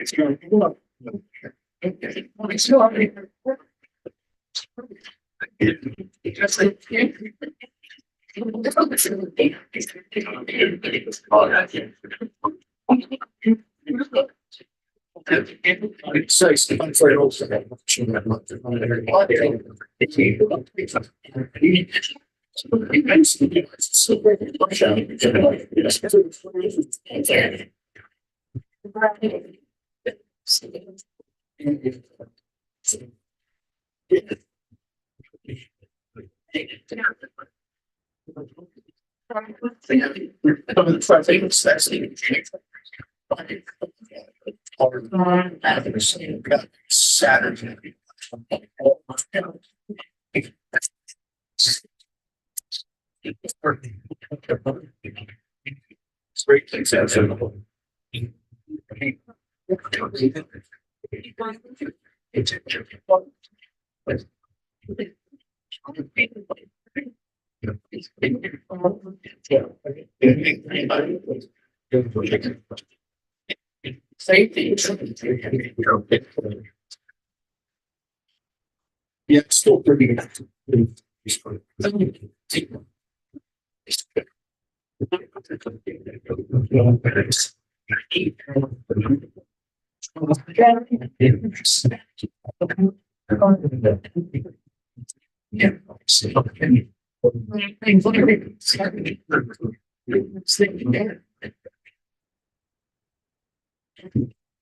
It's going to it's going Saturday. It's great things. Safety. Yeah, still pretty good.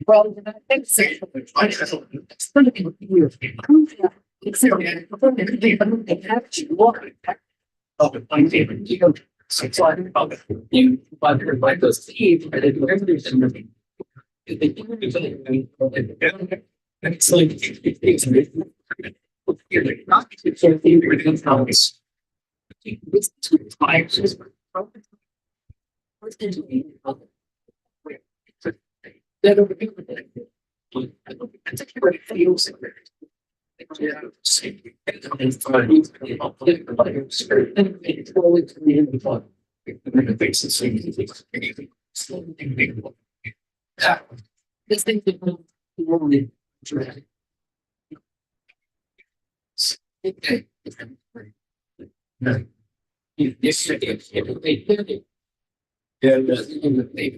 Well, it's going to be years. It's you like those thieves, but it's this thing really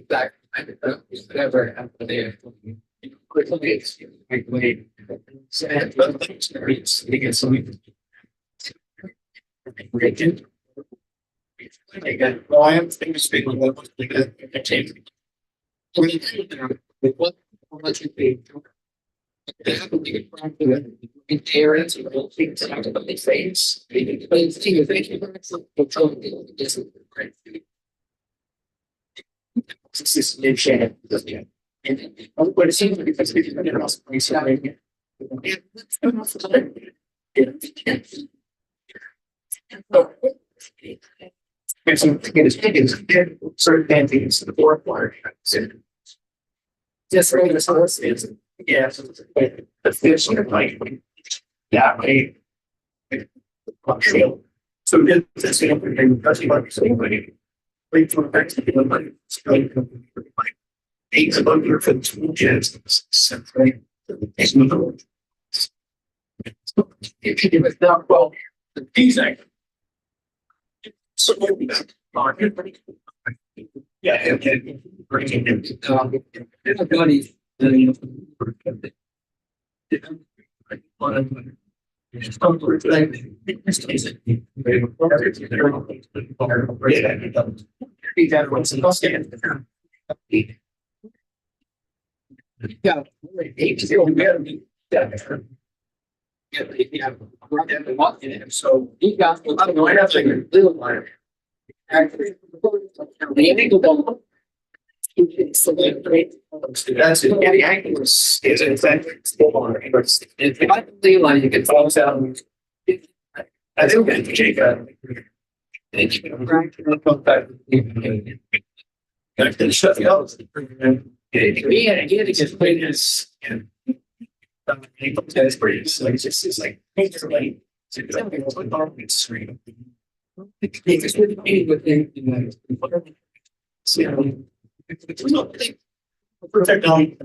back whatever happened there. Quickly, sad experience because something. Well, I am thinking speaking with what much you pay. Parents or little things out of the face. Thank you. This is new share. And what it seems like it's an awesome place. Certain things to the fourth part. Just right as source is the fish like that way. So this wait for back to the money. Eight above your fence, right? It's no. If you give it down, well, the peace act. So yeah, okay. Bringing them to everybody. Yeah, so he got a lot of little line. Actually, that's it. Yeah, the angle is in fact if I believe like you can follow out. I think we can check that. Shut the off. Yeah, to just play this. That's pretty. So it's just like it's screen. It's really within. So For technology.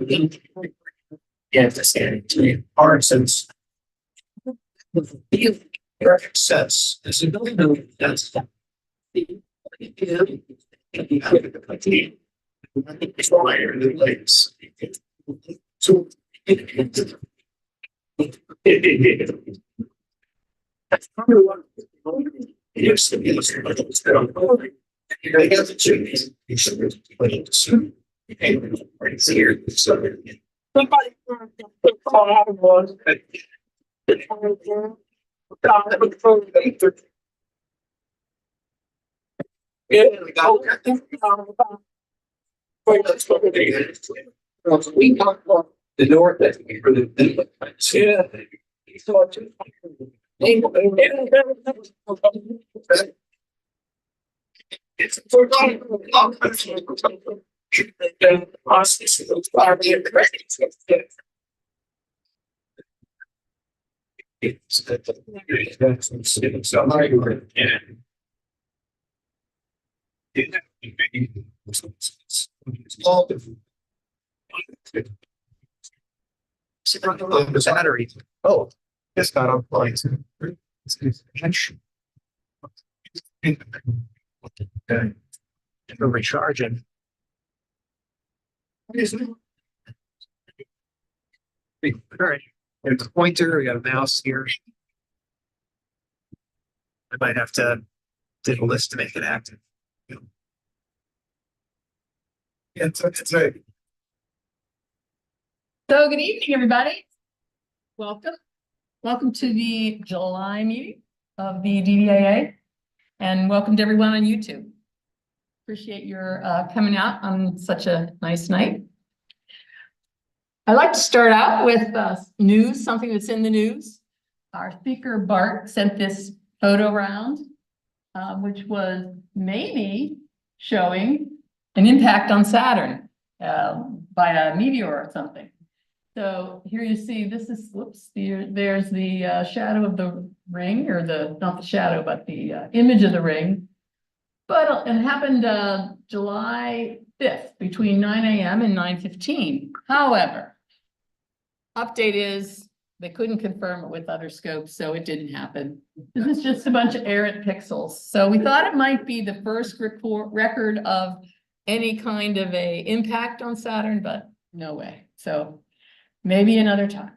Yeah, it's scary. Hard sense. Perfect sense. There's a building that's. It's fire in the lakes. So. That's probably one. Yes, it is. They got the chimneys. You should put it to soup. Right here. So. Somebody. Yeah, we got. We talked about the north that we for the it's all different. The battery. Oh, it's got on point. Okay. For recharging. All right. There's a pointer. We got a mouse here. I might have to diddle this to make it active. Yeah, that's right. So good evening, everybody. Welcome. Welcome to the July meeting of the DVAA, and welcome to everyone on YouTube. Appreciate your coming out on such a nice night. I'd like to start out with news, something that's in the news. Our speaker, Bart, sent this photo around, which was maybe showing an impact on Saturn by a meteor or something. So here you see, this is, whoops, there's the shadow of the ring, or not the shadow, but the image of the ring. But it happened July 5th between 9 a.m. and 9:15. However, update is they couldn't confirm it with other scopes, so it didn't happen. This is just a bunch of errant pixels. So we thought it might be the first record of any kind of a impact on Saturn, but no way. So maybe another time.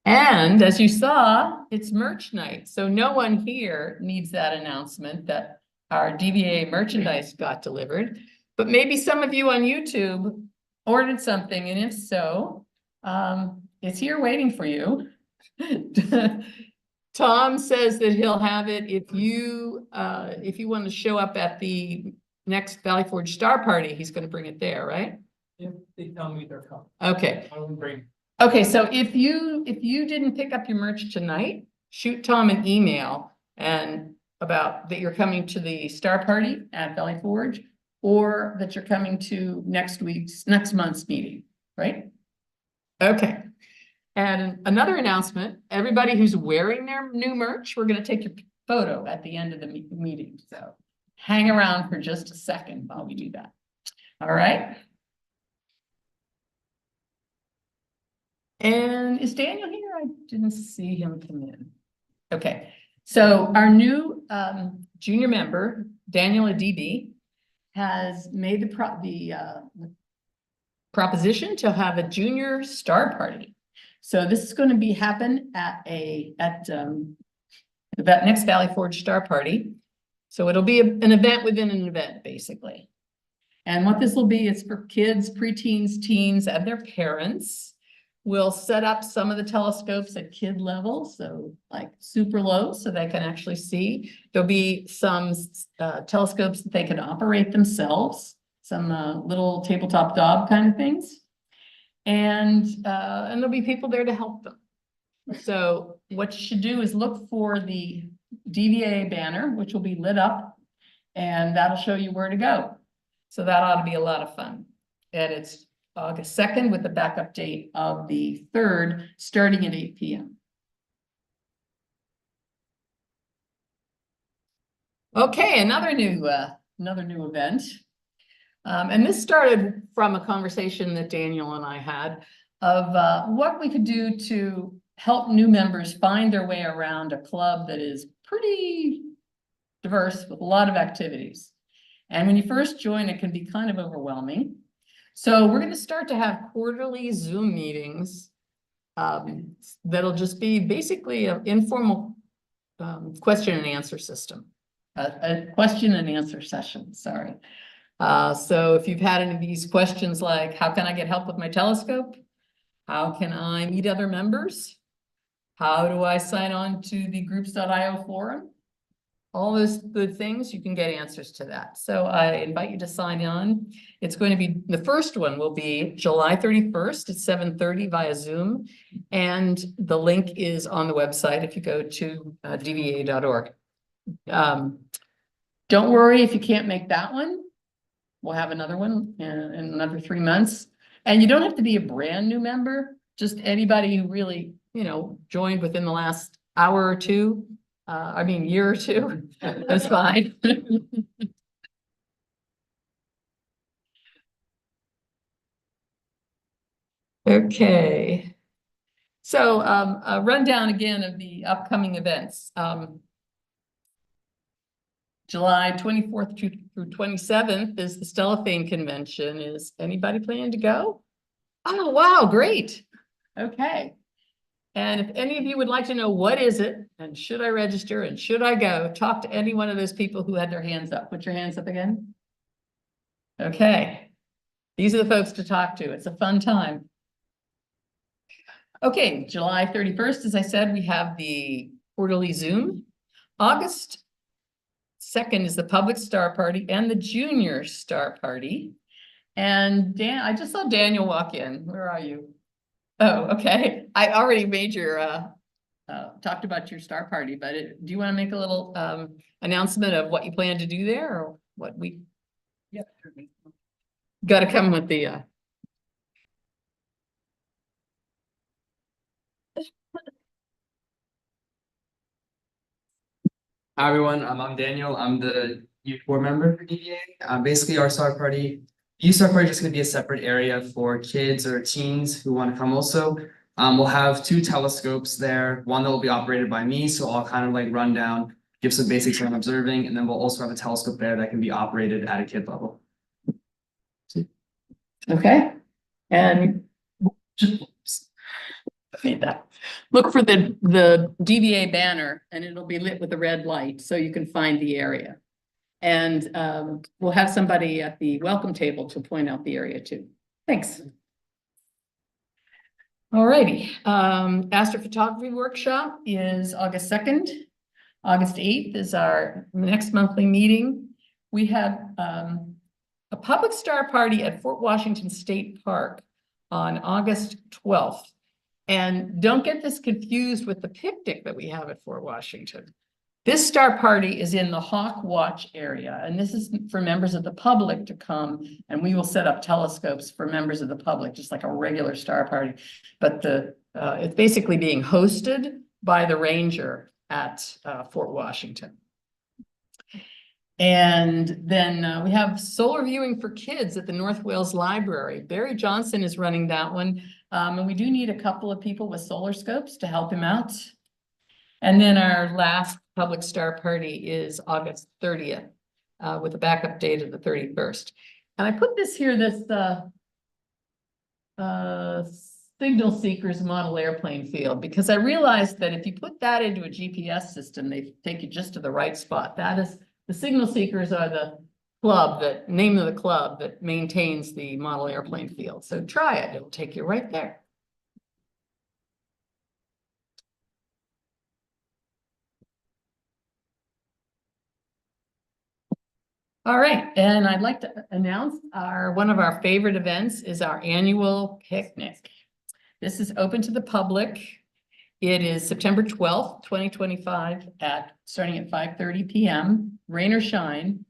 And as you saw, it's merch night. So no one here needs that announcement that our DVAA merchandise got delivered. But maybe some of you on YouTube ordered something, and if so, it's here waiting for you. Tom says that he'll have it if you want to show up at the next Valley Forge Star Party. He's going to bring it there, right? If they tell me they're coming. Okay. I will bring. Okay, so if you didn't pick up your merch tonight, shoot Tom an email and about that you're coming to the Star Party at Valley Forge, or that you're coming to next month's meeting, right? Okay. And another announcement, everybody who's wearing their new merch, we're going to take your photo at the end of the meeting. So hang around for just a second while we do that. All right. And is Daniel here? I didn't see him come in. Okay. So our new junior member, Daniel DB, has made the proposition to have a junior star party. So this is going to happen at the next Valley Forge Star Party. So it'll be an event within an event, basically. And what this will be is for kids, preteens, teens, and their parents. We'll set up some of the telescopes at kid level, so like super low, so they can actually see. There'll be some telescopes that they can operate themselves, some little tabletop dog kind of things. And there'll be people there to help them. So what you should do is look for the DVAA banner, which will be lit up, and that'll show you where to go. So that ought to be a lot of fun. And it's August 2nd with the backup date of the 3rd, starting at 8 p.m. Okay, another new event. And this started from a conversation that Daniel and I had of what we could do to help new members find their way around a club that is pretty diverse with a lot of activities. And when you first join, it can be kind of overwhelming. So we're going to start to have quarterly Zoom meetings that'll just be basically an informal question and answer system. A question and answer session, sorry. So if you've had any of these questions like, how can I get help with my telescope? How can I meet other members? How do I sign on to the groups.io forum? All those good things, you can get answers to that. So I invite you to sign on. It's going to be, the first one will be July 31st at 7:30 via Zoom. And the link is on the website if you go to dva.org. Don't worry if you can't make that one. We'll have another one in another 3 months. And you don't have to be a brand new member, just anybody who really, joined within the last hour or two. Year or two, that's fine. Okay. So a rundown again of the upcoming events. July 24th through 27th is the Stellophane Convention. Is anybody planning to go? Oh, wow, great. Okay. And if any of you would like to know what is it, and should I register, and should I go, talk to any one of those people who had their hands up. Put your hands up again. Okay. These are the folks to talk to. It's a fun time. Okay, July 31st, as I said, we have the quarterly Zoom. August 2nd is the public star party and the junior star party. And Dan, I just saw Daniel walk in. Where are you? Oh, okay. I already made your talked about your star party, but do you want to make a little announcement of what you plan to do there, or what we? Yeah. Got to come with the. Hi, everyone. I'm Daniel. I'm the youth board member for DVA. Basically, our star party, youth star party is just going to be a separate area for kids or teens who want to come also. We'll have 2 telescopes there, one that will be operated by me, so I'll kind of like run down, give some basics on observing, and then we'll also have a telescope there that can be operated at a kid level. Okay, and made that. Look for the DVA banner, and it'll be lit with a red light, so you can find the area. And we'll have somebody at the welcome table to point out the area too. Thanks. All righty. Astrophotography workshop is August 2nd. August 8th is our next monthly meeting. We have a public star party at Fort Washington State Park on August 12th. And don't get this confused with the picnic that we have at Fort Washington. This star party is in the Hawk Watch area, and this is for members of the public to come, and we will set up telescopes for members of the public, just like a regular star party. But it's basically being hosted by the ranger at Fort Washington. And then we have solar viewing for kids at the North Wales Library. Barry Johnson is running that one. And we do need a couple of people with solar scopes to help him out. And then our last public star party is August 30th with a backup date of the 31st. And I put this here, this signal seekers model airplane field, because I realized that if you put that into a GPS system, they take you just to the right spot. That is, the signal seekers are the name of the club that maintains the model airplane field. So try it, it'll take you right there. All right, and I'd like to announce one of our favorite events is our annual picnic. This is open to the public. It is September 12th, 2025 starting at 5:30 p.m., rain or shine.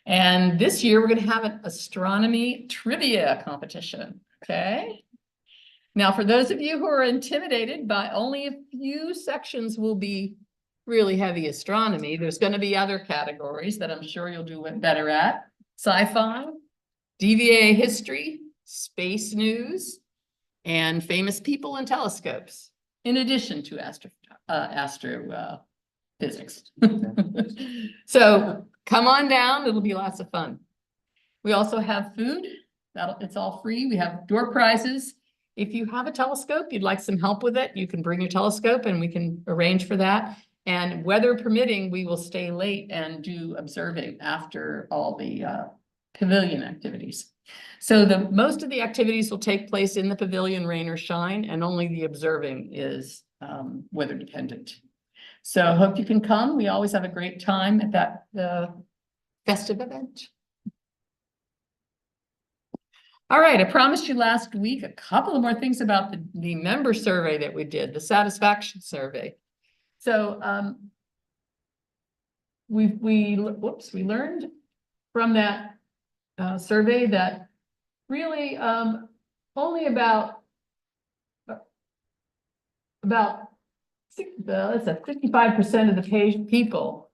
And this year we're going to have an astronomy trivia competition, okay? Now, for those of you who are intimidated by only a few sections will be really heavy astronomy. There's going to be other categories that I'm sure you'll do better at. Sci-fi, DVAA history, space news, and famous people and telescopes, in addition to astrophysics. So come on down, it'll be lots of fun. We also have food, it's all free. We have door prizes. If you have a telescope, you'd like some help with it, you can bring your telescope and we can arrange for that. And weather permitting, we will stay late and do observing after all the pavilion activities. So most of the activities will take place in the pavilion, rain or shine, and only the observing is weather dependent. So I hope you can come. We always have a great time at that festive event. All right, I promised you last week a couple of more things about the member survey that we did, the satisfaction survey. So we learned from that survey that really only about 55% of the people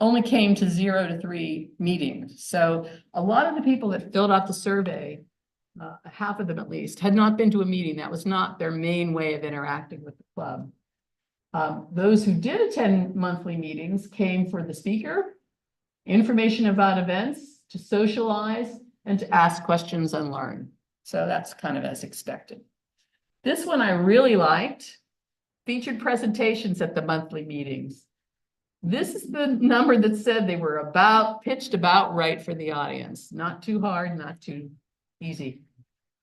only came to 0 to 3 meetings. So a lot of the people that filled out the survey, half of them at least, had not been to a meeting. That was not their main way of interacting with the club. Those who did attend monthly meetings came for the speaker, information about events, to socialize, and to ask questions and learn. So that's kind of as expected. This one I really liked, featured presentations at the monthly meetings. This is the number that said they were pitched about right for the audience. Not too hard, not too easy.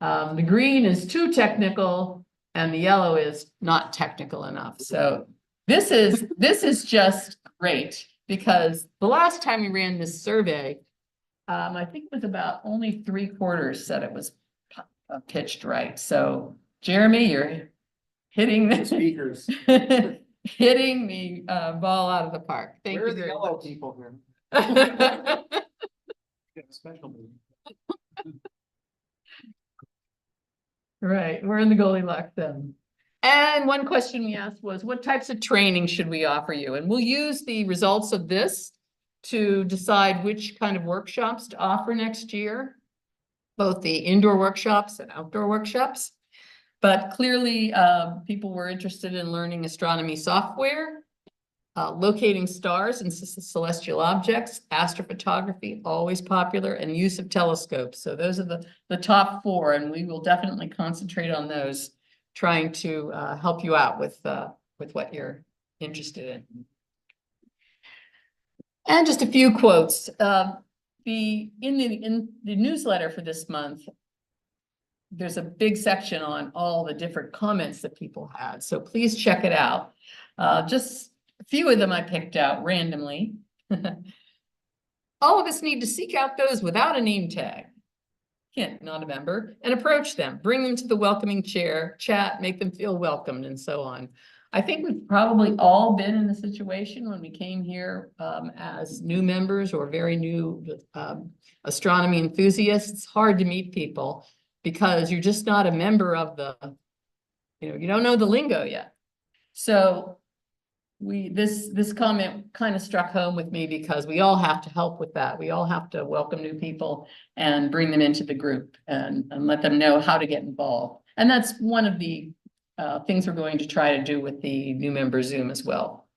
The green is too technical and the yellow is not technical enough. So this is just great, because the last time we ran this survey, I think it was about only 3/4 said it was pitched right. So Jeremy, you're hitting the Speakers. hitting the ball out of the park. Thank Where you are the very yellow much. people here? Get a special meeting. Right, we're in the Goldilocks zone. And one question we asked was, what types of training should we offer you? And we'll use the results of this to decide which kind of workshops to offer next year, both the indoor workshops and outdoor workshops. But clearly, people were interested in learning astronomy software, locating stars and celestial objects, astrophotography, always popular, and use of telescopes. So those are the top 4, and we will definitely concentrate on those, trying to help you out with what you're interested in. And just a few quotes. In the newsletter for this month, there's a big section on all the different comments that people had. So please check it out. Just a few of them I picked out randomly. All of us need to seek out those without a name tag. Hint, not a member, and approach them. Bring them to the welcoming chair, chat, make them feel welcomed, and so on. I think we've probably all been in the situation when we came here as new members or very new astronomy enthusiasts. It's hard to meet people because you're just not a member of you don't know the lingo yet. So this comment kind of struck home with me, because we all have to help with that. We all have to welcome new people and bring them into the group and let them know how to get involved. And that's one of the things we're going to try to do with the new member Zoom as well.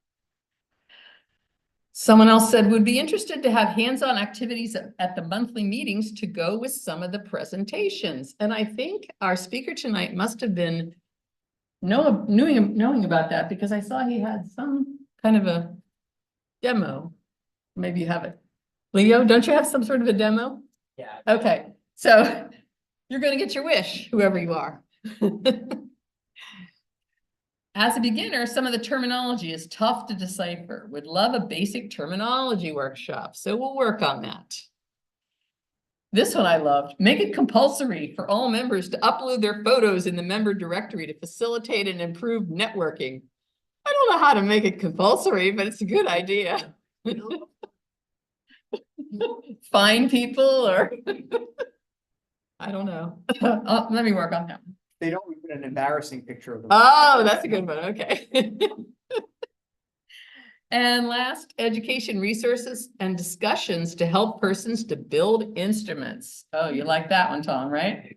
Someone else said, would be interested to have hands-on activities at the monthly meetings to go with some of the presentations. And I think our speaker tonight must have been knowing about that, because I saw he had some kind of a demo. Maybe you have it. Leo, don't you have some sort of a demo? Yeah. Okay, so you're going to get your wish, whoever you are. As a beginner, some of the terminology is tough to decipher. Would love a basic terminology workshop, so we'll work on that. This one I loved. Make it compulsory for all members to upload their photos in the member directory to facilitate and improve networking. I don't know how to make it compulsory, but it's a good idea. Find people, or I don't know. Let me work on that. They don't even put an embarrassing picture of them. Oh, that's a good one. Okay. And last, education resources and discussions to help persons to build instruments. Oh, you like that one, Tom, right?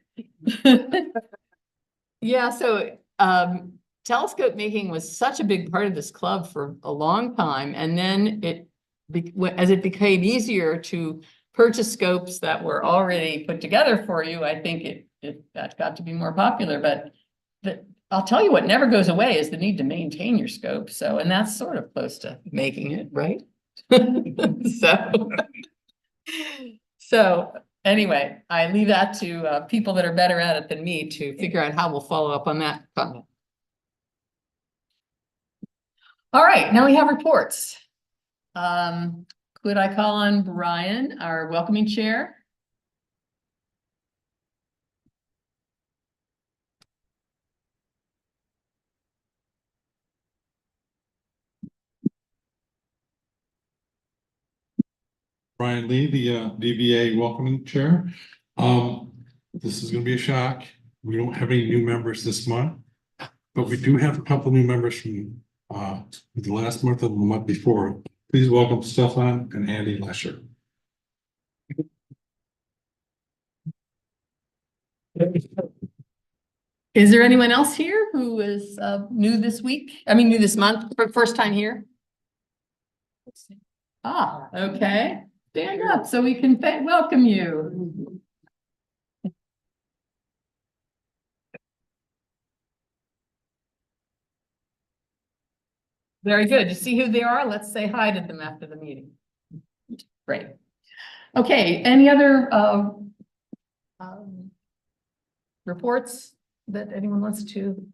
Yeah, so telescope making was such a big part of this club for a long time, and then as it became easier to purchase scopes that were already put together for you, I think that got to be more popular. But I'll tell you what never goes away is the need to maintain your scope. So, and that's sort of close to making it, right? So anyway, I leave that to people that are better at it than me to figure out how we'll follow up on that comment. All right, now we have reports. Could I call on Brian, our welcoming chair? Brian Lee, the DVA welcoming chair. This is going to be a shock. We don't have any new members this month, but we do have a couple new members from the last month and the month before. Please welcome Stefan and Andy Lesher. Is there anyone else here who is new this week? I mean, new this month, for first time here? Ah, okay. Stand up so we can welcome you. Very good. You see who they are? Let's say hi to them after the meeting. Great. Okay, any other reports that anyone wants to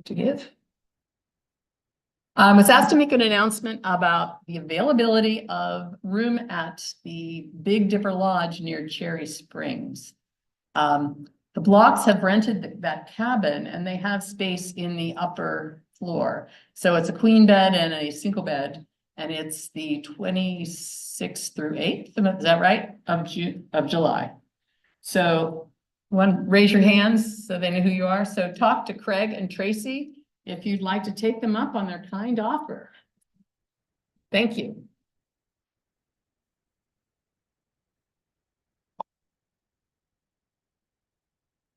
give? I was asked to make an announcement about the availability of room at the Big Dipper Lodge near Cherry Springs. The Blocks have rented that cabin and they have space in the upper floor. So it's a queen bed and a single bed, and it's the 26th through 8th, is that right? Of July. So raise your hands so they know who you are. So talk to Craig and Tracy if you'd like to take them up on their kind offer. Thank you.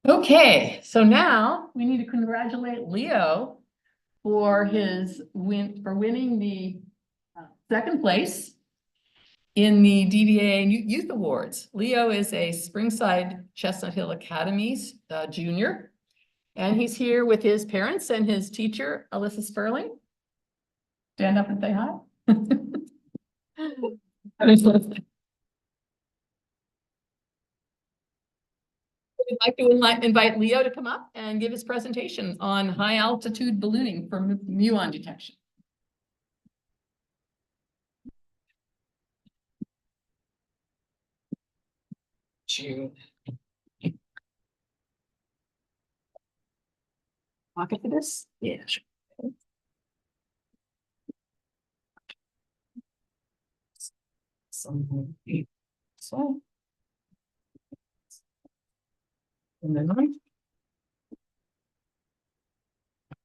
Okay, so now we need to congratulate Leo for his winning the second place in the DVAA Youth Awards. Leo is a Springside Chestnut Hill Academy's junior, and he's here with his parents and his teacher, Alyssa Sperling. Stand up and say hi. We'd like to invite Leo to come up and give his presentation on high altitude ballooning for muon detection. Pocket for this? Yeah, sure. So. And then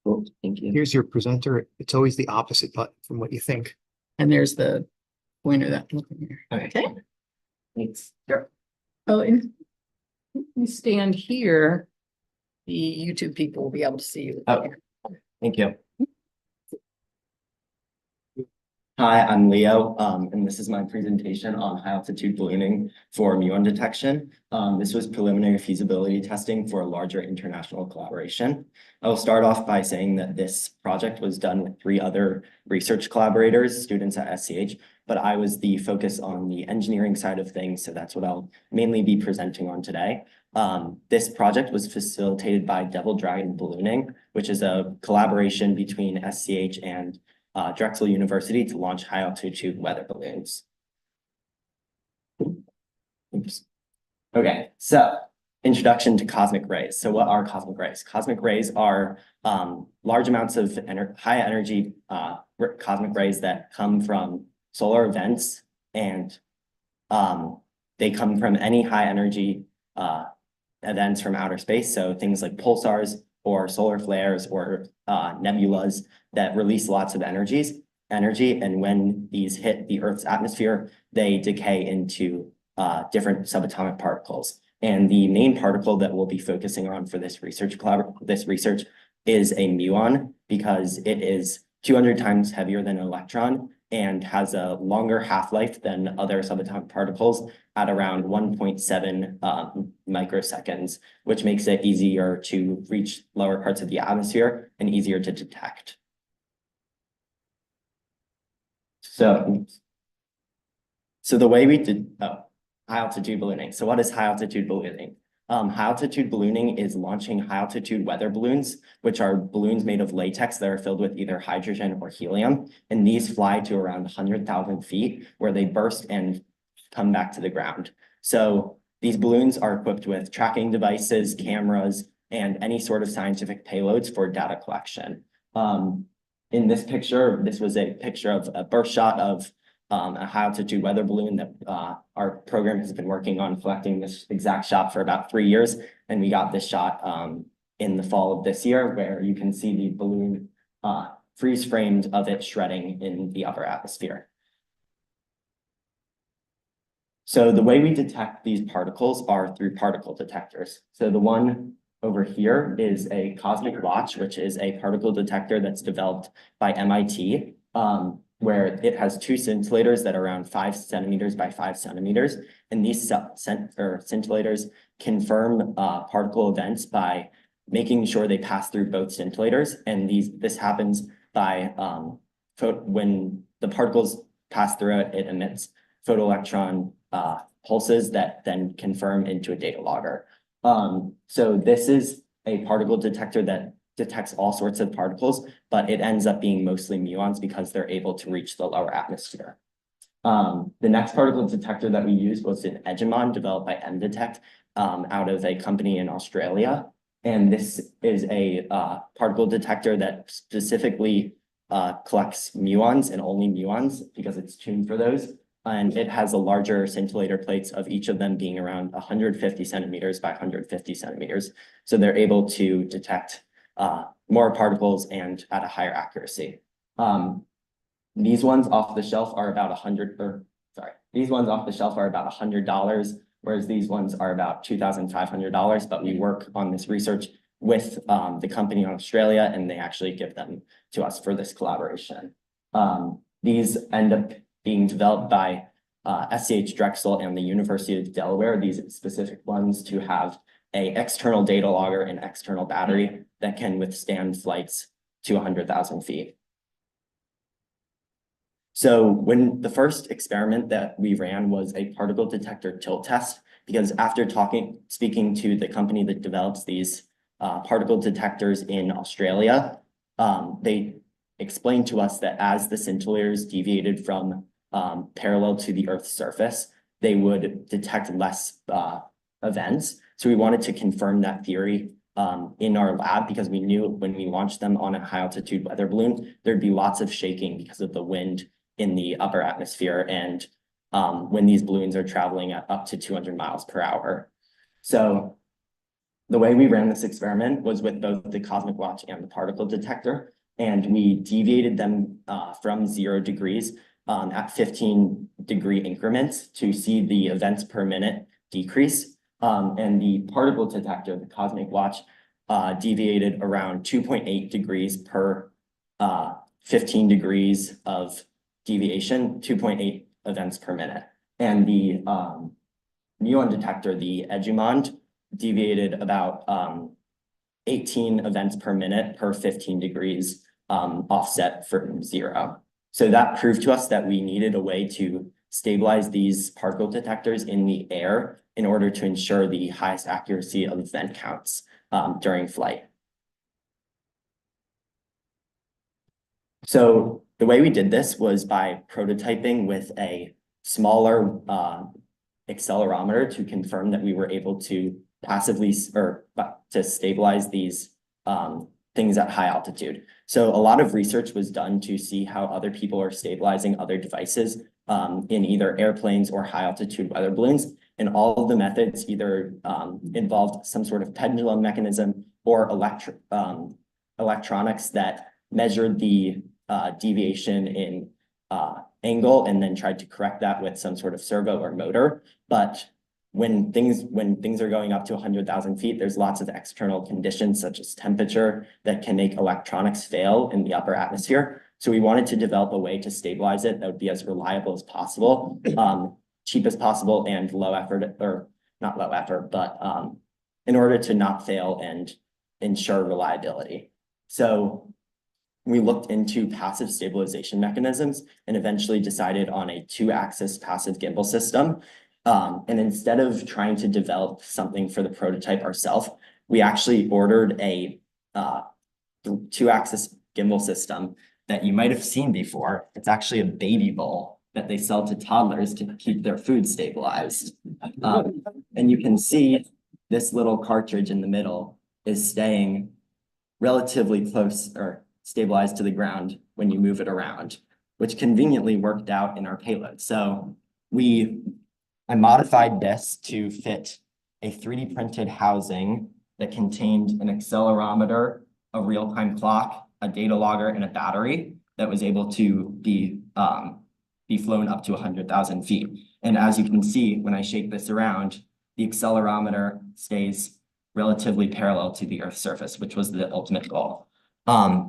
cool, thank you. Here's your presenter. It's always the opposite button from what you think. And there's the pointer that. Okay. Thanks. Sure. Oh, and you stand here. The YouTube people will be able to see you. Oh, thank you. Hi, I'm Leo, and this is my presentation on high altitude ballooning for muon detection. This was preliminary feasibility testing for a larger international collaboration. I will start off by saying that this project was done with 3 other research collaborators, students at SCH, but I was the focus on the engineering side of things, so that's what I'll mainly be presenting on today. This project was facilitated by Devil Dragon Ballooning, which is a collaboration between SCH and Drexel University to launch high altitude weather balloons. Oops. Okay, so introduction to cosmic rays. So what are cosmic rays? Cosmic rays are large amounts of high energy cosmic rays that come from solar events, and they come from any high energy events from outer space. So things like pulsars or solar flares or nebulas that release lots of energies. energy, and when these hit the Earth's atmosphere, they decay into different subatomic particles. And the main particle that we'll be focusing on for this research is a muon, because it is 200 times heavier than an electron and has a longer half-life than other subatomic particles at around 1.7 microseconds, which makes it easier to reach lower parts of the atmosphere and easier to detect. So the way we did, high altitude ballooning. So what is high altitude ballooning? High altitude ballooning is launching high altitude weather balloons, which are balloons made of latex that are filled with either hydrogen or helium. And these fly to around 100,000 feet, where they burst and come back to the ground. So these balloons are equipped with tracking devices, cameras, and any sort of scientific payloads for data collection. In this picture, this was a picture of a burst shot of a high altitude weather balloon that our program has been working on collecting this exact shot for about 3 years. And we got this shot in the fall of this year, where you can see the balloon freeze framed of it shredding in the upper atmosphere. So the way we detect these particles are through particle detectors. So the one over here is a cosmic watch, which is a particle detector that's developed by MIT. Where it has two scintillators that are around 5 centimeters by 5 centimeters. And these scintillators confirm particle events by making sure they pass through both scintillators. And this happens by when the particles pass through it, it emits photoelectron pulses that then confirm into a data logger. So this is a particle detector that detects all sorts of particles, but it ends up being mostly muons because they're able to reach the lower atmosphere. The next particle detector that we used was an Edgemon developed by MDetect out of a company in Australia. And this is a particle detector that specifically collects muons and only muons because it's tuned for those. And it has a larger scintillator plates of each of them being around 150 centimeters by 150 centimeters. So they're able to detect more particles and at a higher accuracy. These ones off the shelf are about $100, whereas these ones are about $2,500, but we work on this research with the company in Australia, and they actually give them to us for this collaboration. These end up being developed by SCH Drexel and the University of Delaware, these specific ones to have an external data logger and external battery that can withstand flights to 100,000 feet. So when the first experiment that we ran was a particle detector tilt test, because after speaking to the company that develops these particle detectors in Australia, they explained to us that as the scintillators deviated from parallel to the Earth's surface, they would detect less events. So we wanted to confirm that theory in our lab, because we knew when we launched them on a high altitude weather balloon, there'd be lots of shaking because of the wind in the upper atmosphere and when these balloons are traveling at up to 200 miles per hour. So the way we ran this experiment was with both the cosmic watch and the particle detector, and we deviated them from 0 degrees at 15-degree increments to see the events per minute decrease. And the particle detector, the cosmic watch, deviated around 2.8 degrees per 15 degrees of deviation, 2.8 events per minute. And the muon detector, the Edgemon, deviated about 18 events per minute per 15 degrees offset from 0. So that proved to us that we needed a way to stabilize these particle detectors in the air in order to ensure the highest accuracy of event counts during flight. So the way we did this was by prototyping with a smaller accelerometer to confirm that we were able to passively to stabilize these things at high altitude. So a lot of research was done to see how other people are stabilizing other devices in either airplanes or high altitude weather balloons. And all of the methods either involved some sort of pendulum mechanism or electronics that measured the deviation in angle and then tried to correct that with some sort of servo or motor. But when things are going up to 100,000 feet, there's lots of external conditions such as temperature that can make electronics fail in the upper atmosphere. So we wanted to develop a way to stabilize it that would be as reliable as possible, cheap as possible, and low effort, or not low effort, but in order to not fail and ensure reliability. So we looked into passive stabilization mechanisms and eventually decided on a 2-axis passive gimbal system. And instead of trying to develop something for the prototype ourselves, we actually ordered a 2-axis gimbal system that you might have seen before. It's actually a baby bowl that they sell to toddlers to keep their food stabilized. And you can see this little cartridge in the middle is staying relatively close or stabilized to the ground when you move it around, which conveniently worked out in our payload. So I modified this to fit a 3D printed housing that contained an accelerometer, a real-time clock, a data logger, and a battery that was able to be flown up to 100,000 feet. And as you can see, when I shake this around, the accelerometer stays relatively parallel to the Earth's surface, which was the ultimate goal.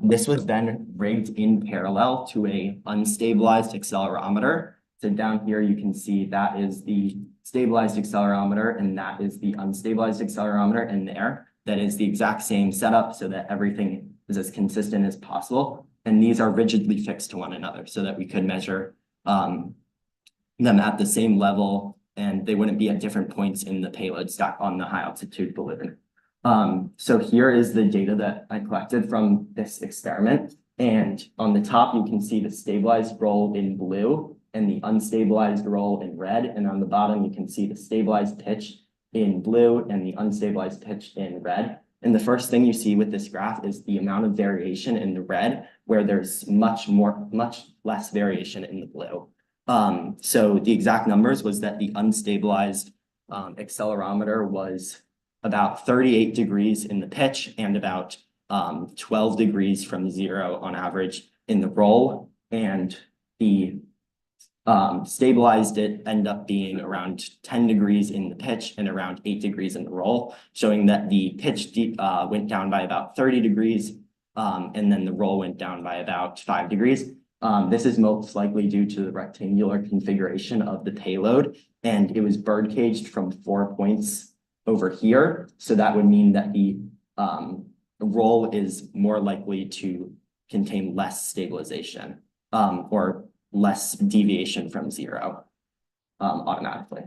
This was then rigged in parallel to a unstabilized accelerometer. So down here, you can see that is the stabilized accelerometer, and that is the unstabilized accelerometer in there. That is the exact same setup so that everything is as consistent as possible. And these are rigidly fixed to one another so that we could measure them at the same level, and they wouldn't be at different points in the payload stack on the high altitude balloon. So here is the data that I collected from this experiment. And on the top, you can see the stabilized roll in blue and the unstabilized roll in red. And on the bottom, you can see the stabilized pitch in blue and the unstabilized pitch in red. And the first thing you see with this graph is the amount of variation in the red, where there's much less variation in the blue. So the exact numbers was that the unstabilized accelerometer was about 38 degrees in the pitch and about 12 degrees from 0 on average in the roll. And the stabilized it end up being around 10 degrees in the pitch and around 8 degrees in the roll, showing that the pitch went down by about 30 degrees and then the roll went down by about 5 degrees. This is most likely due to the rectangular configuration of the payload, and it was bird caged from 4 points over here. So that would mean that the roll is more likely to contain less stabilization or less deviation from 0 automatically.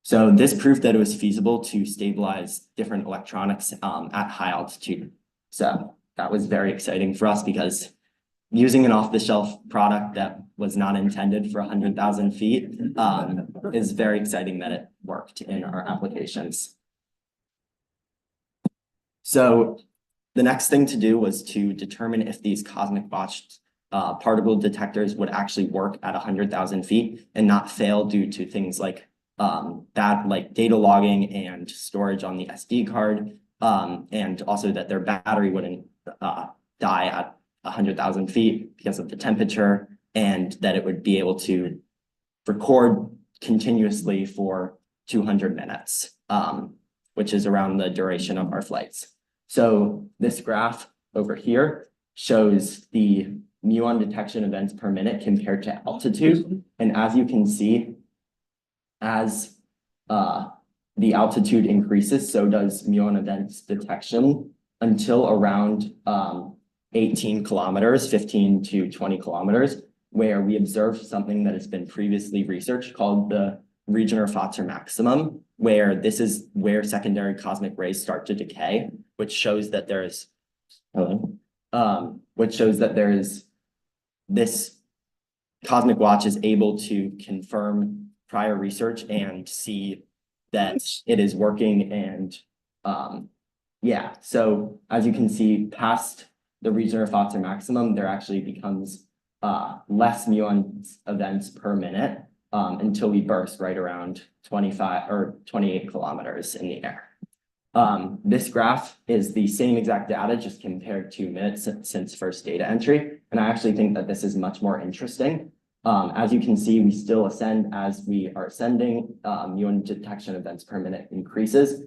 So this proved that it was feasible to stabilize different electronics at high altitude. So that was very exciting for us because using an off-the-shelf product that was not intended for 100,000 feet is very exciting that it worked in our applications. So the next thing to do was to determine if these cosmic watch particle detectors would actually work at 100,000 feet and not fail due to things like data logging and storage on the SD card, and also that their battery wouldn't die at 100,000 feet because of the temperature, and that it would be able to record continuously for 200 minutes, which is around the duration of our flights. So this graph over here shows the muon detection events per minute compared to altitude. And as you can see, as the altitude increases, so does muon events detection until around 18 kilometers, 15 to 20 kilometers, where we observed something that has been previously researched called the Regener-Pfotzer maximum, where this is where secondary cosmic rays start to decay, which shows that there's this cosmic watch is able to confirm prior research and see that it is working. And yeah, so as you can see, past the Regener-Pfotzer maximum, there actually becomes less muon events per minute until we burst right around 25 or 28 kilometers in the air. This graph is the same exact data, just compared to minutes since first data entry. And I actually think that this is much more interesting. As you can see, we still ascend as we are ascending, muon detection events per minute increases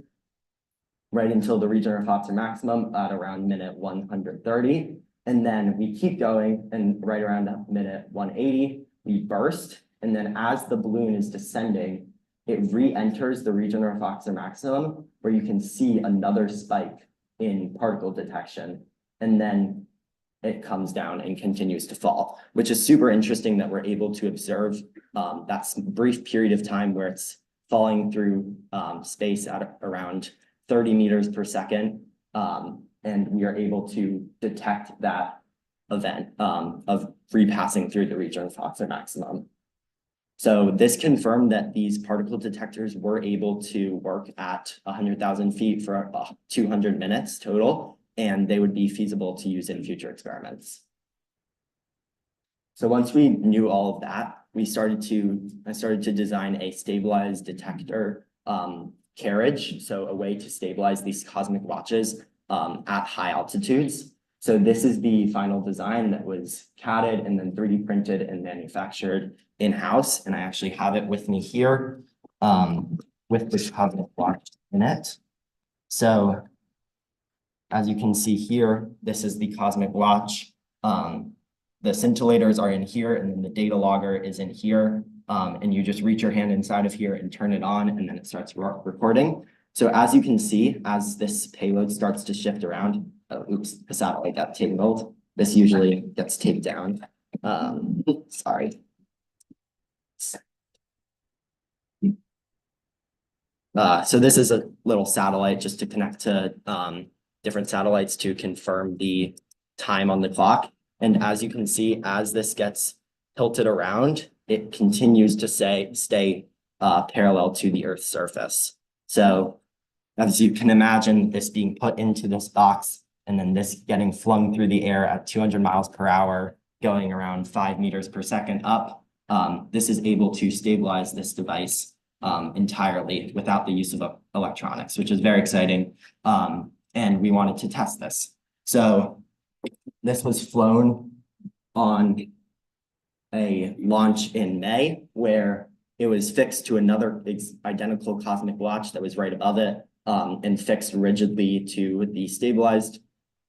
right until the region reflector maximum at around minute 130. And then we keep going, and right around minute 180, we burst. And then as the balloon is descending, it re-enters the region reflector maximum, where you can see another spike in particle detection. And then it comes down and continues to fall, which is super interesting that we're able to observe that brief period of time where it's falling through space at around 30 meters per second. And we are able to detect that event of repassing through the region reflector maximum. So this confirmed that these particle detectors were able to work at 100,000 feet for 200 minutes total, and they would be feasible to use in future experiments. So once we knew all of that, I started to design a stabilized detector carriage, so a way to stabilize these cosmic watches at high altitudes. So this is the final design that was CAD'd and then 3D printed and manufactured in-house. And I actually have it with me here with this cosmic watch in it. So as you can see here, this is the cosmic watch. The scintillators are in here, and then the data logger is in here. And you just reach your hand inside of here and turn it on, and then it starts recording. So as you can see, as this payload starts to shift around, oops, the satellite got tangled. This usually gets taped down. Sorry. So this is a little satellite just to connect to different satellites to confirm the time on the clock. And as you can see, as this gets tilted around, it continues to stay parallel to the Earth's surface. So as you can imagine, this being put into this box and then this getting flung through the air at 200 miles per hour, going around 5 meters per second up, this is able to stabilize this device entirely without the use of electronics, which is very exciting. And we wanted to test this. So this was flown on a launch in May, where it was fixed to another identical cosmic watch that was right above it, and fixed rigidly to the stabilized.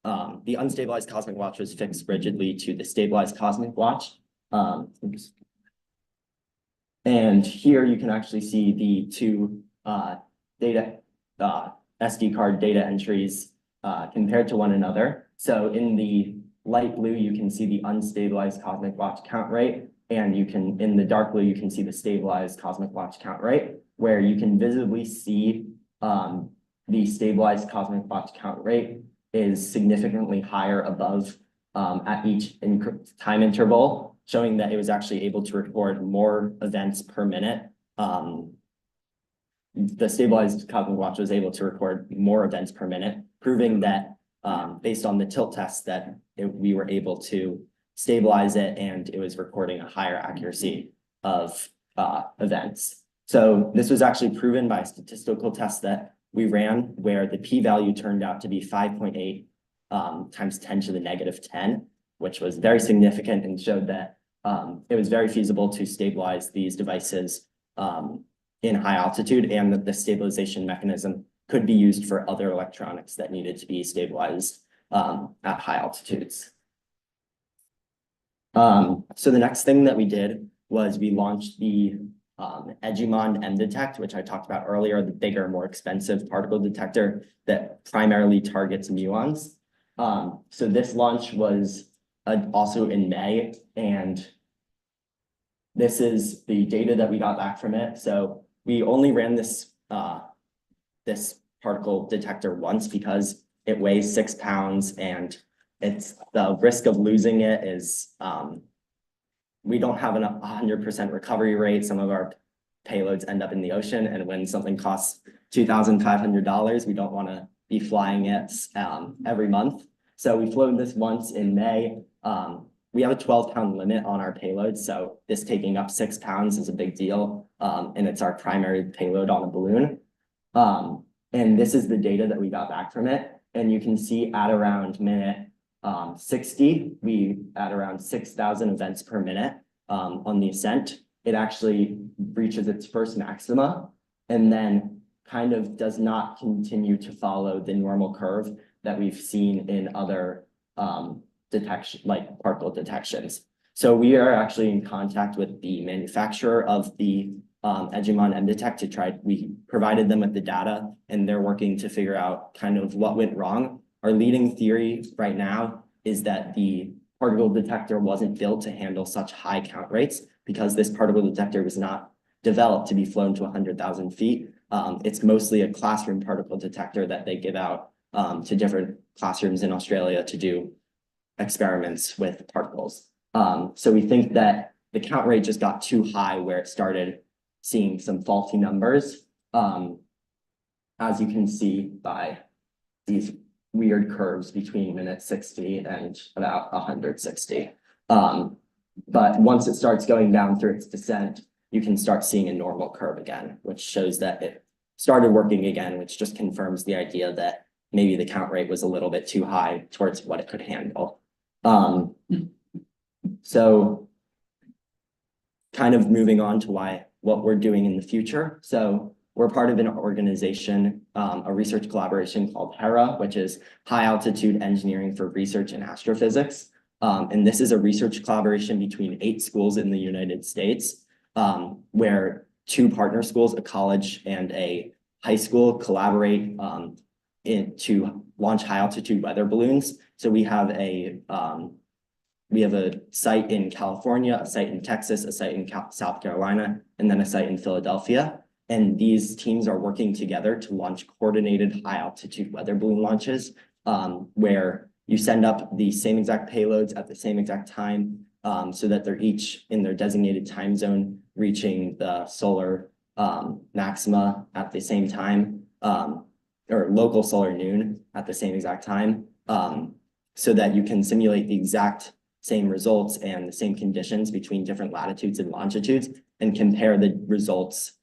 The unstabilized cosmic watch was fixed rigidly to the stabilized cosmic watch. And here you can actually see the two SD card data entries compared to one another. So in the light blue, you can see the unstabilized cosmic watch count rate, and in the dark blue, you can see the stabilized cosmic watch count rate, where you can visibly see the stabilized cosmic watch count rate is significantly higher above at each time interval, showing that it was actually able to record more events per minute. The stabilized cosmic watch was able to record more events per minute, proving that based on the tilt test that we were able to stabilize it, and it was recording a higher accuracy of events. So this was actually proven by a statistical test that we ran, where the p-value turned out to be 5.8 times 10 to the negative 10, which was very significant and showed that it was very feasible to stabilize these devices in high altitude, and that the stabilization mechanism could be used for other electronics that needed to be stabilized at high altitudes. So the next thing that we did was we launched the Edumond M-Detect, which I talked about earlier, the bigger, more expensive particle detector that primarily targets muons. So this launch was also in May, and this is the data that we got back from it. So we only ran this particle detector once because it weighs 6 pounds, and it's the risk of losing it is we don't have a 100% recovery rate. Some of our payloads end up in the ocean, and when something costs $2,500, we don't want to be flying it every month. So we flew this once in May. We have a 12-pound limit on our payload, so this taking up 6 pounds is a big deal, and it's our primary payload on a balloon. And this is the data that we got back from it. And you can see at around minute 60, we at around 6,000 events per minute on the ascent. It actually reaches its first maxima and then kind of does not continue to follow the normal curve that we've seen in other detection, like particle detections. So we are actually in contact with the manufacturer of the Edgemon M-Detect to try, we provided them with the data and they're working to figure out kind of what went wrong. Our leading theory right now is that the particle detector wasn't built to handle such high count rates because this particle detector was not developed to be flown to 100,000 feet. It's mostly a classroom particle detector that they give out to different classrooms in Australia to do experiments with particles. So we think that the count rate just got too high where it started seeing some faulty numbers, as you can see by these weird curves between minute 60 and about 160. But once it starts going down through its descent, you can start seeing a normal curve again, which shows that it started working again, which just confirms the idea that maybe the count rate was a little bit too high towards what it could handle. So kind of moving on to what we're doing in the future. So we're part of an organization, a research collaboration called HERA, which is High Altitude Engineering for Research in Astrophysics. And this is a research collaboration between 8 schools in the United States, where 2 partner schools, a college and a high school, collaborate to launch high altitude weather balloons. So we have a site in California, a site in Texas, a site in South Carolina, and then a site in Philadelphia. And these teams are working together to launch coordinated high altitude weather balloon launches, where you send up the same exact payloads at the same exact time, so that they're each in their designated time zone, reaching the solar maxima at the same time, or local solar noon at the same exact time, so that you can simulate the exact same results and the same conditions between different latitudes and longitudes and compare the results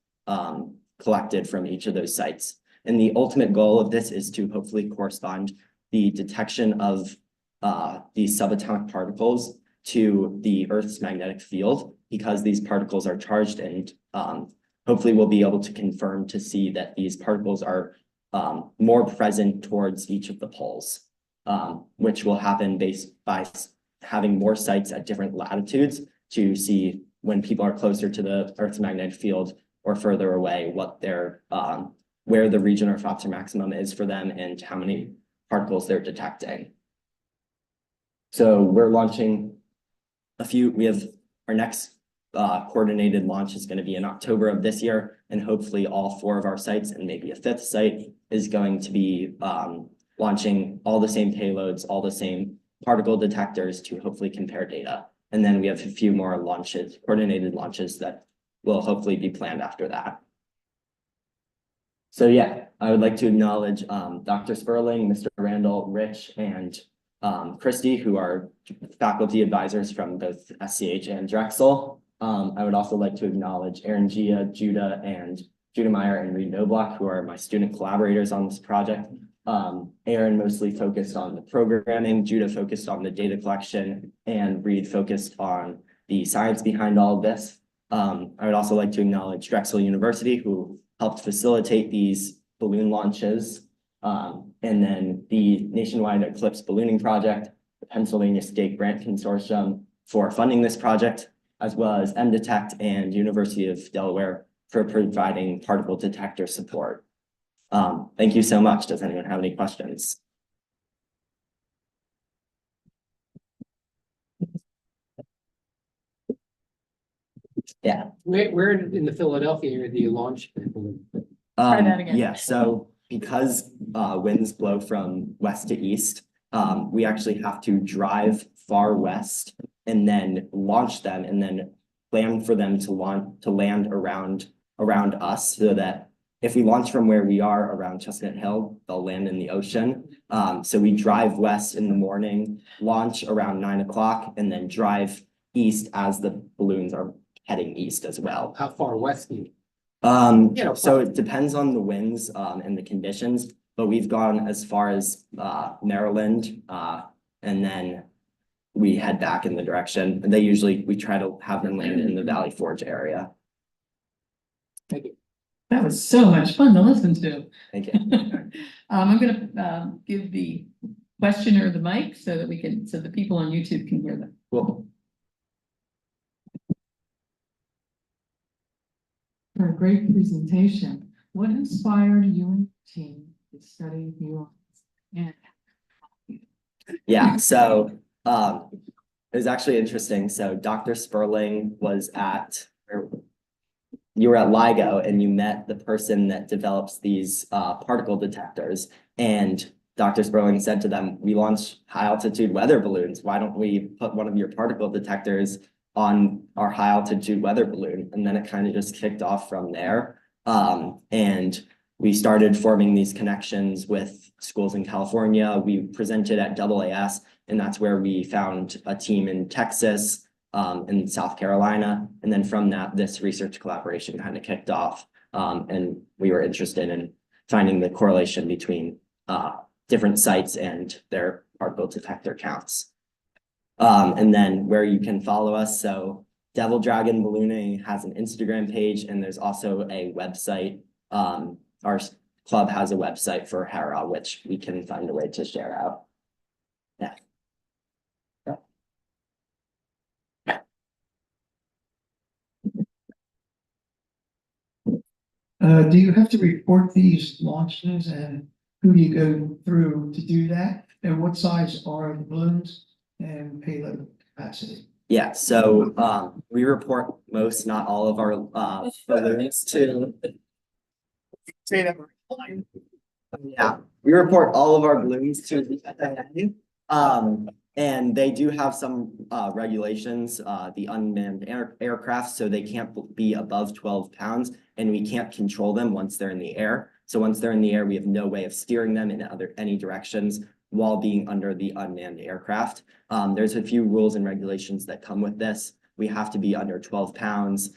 collected from each of those sites. And the ultimate goal of this is to hopefully correspond the detection of these subatomic particles to the Earth's magnetic field, because these particles are charged, and hopefully we'll be able to confirm to see that these particles are more present towards each of the poles, which will happen based by having more sites at different latitudes to see when people are closer to the Earth's magnetic field or further away, what their where the region of Pfaffer maximum is for them and how many particles they're detecting. So we're launching we have our next coordinated launch is going to be in October of this year, and hopefully all 4 of our sites and maybe a 5th site is going to be launching all the same payloads, all the same particle detectors to hopefully compare data. And then we have a few more launches, coordinated launches that will hopefully be planned after that. So yeah, I would like to acknowledge Dr. Sperling, Mr. Randall, Rich, and Christy, who are faculty advisors from both SCH and Drexel. I would also like to acknowledge Aaron Gia, Judah Meyer, and Reed Noblock, who are my student collaborators on this project. Aaron mostly focused on the programming, Judah focused on the data collection, and Reed focused on the science behind all of this. I would also like to acknowledge Drexel University, who helped facilitate these balloon launches, and then the Nationwide Eclipse Ballooning Project, the Pennsylvania State Grant Consortium for funding this project, as well as M-Detect and University of Delaware for providing particle detector support. Thank you so much. Does anyone have any questions? Yeah. Where in the Philadelphia area do you launch? Try that again. Yeah, so because winds blow from west to east, we actually have to drive far west and then launch them and then plan for them to land around us, so that if we launch from where we are around Chestnut Hill, they'll land in the ocean. So we drive west in the morning, launch around 9 o'clock, and then drive east as the balloons are heading east as well. How far west do you? So it depends on the winds, and the conditions, but we've gone as far as, Maryland, and then we head back in the direction, and we try to have them land in the Valley Forge area. That was so much fun to listen to. Thank you. I'm gonna give the questioner the mic so that so the people on YouTube can hear them. Cool. For a great presentation. What inspired you and your team to study nuance? And Yeah, so it was actually interesting. So Dr. Sperling was you were at LIGO and you met the person that develops these particle detectors. And Dr. Sperling said to them, we launch high altitude weather balloons. Why don't we put one of your particle detectors on our high altitude weather balloon? And then it kind of just kicked off from there. And we started forming these connections with schools in California. We presented at DAAS, and that's where we found a team in Texas, in South Carolina. And then from that, this research collaboration kind of kicked off. And we were interested in finding the correlation between different sites and their particle detector counts. And then where you can follow us. So Devil Dragon Ballooning has an Instagram page, and there's also a website. Our club has a website for Hera, which we can find a way to share out. Yeah. Do you have to report these launches, and who do you go through to do that? And what size are the balloons and payload capacity? Yeah, so we report most, not all of our balloons to. Say that. Yeah, we report all of our balloons to the FAA. And they do have some regulations, the unmanned aircraft, so they can't be above 12 pounds, and we can't control them once they're in the air. So once they're in the air, we have no way of steering them in any directions while being under the unmanned aircraft. There's a few rules and regulations that come with this. We have to be under 12 pounds.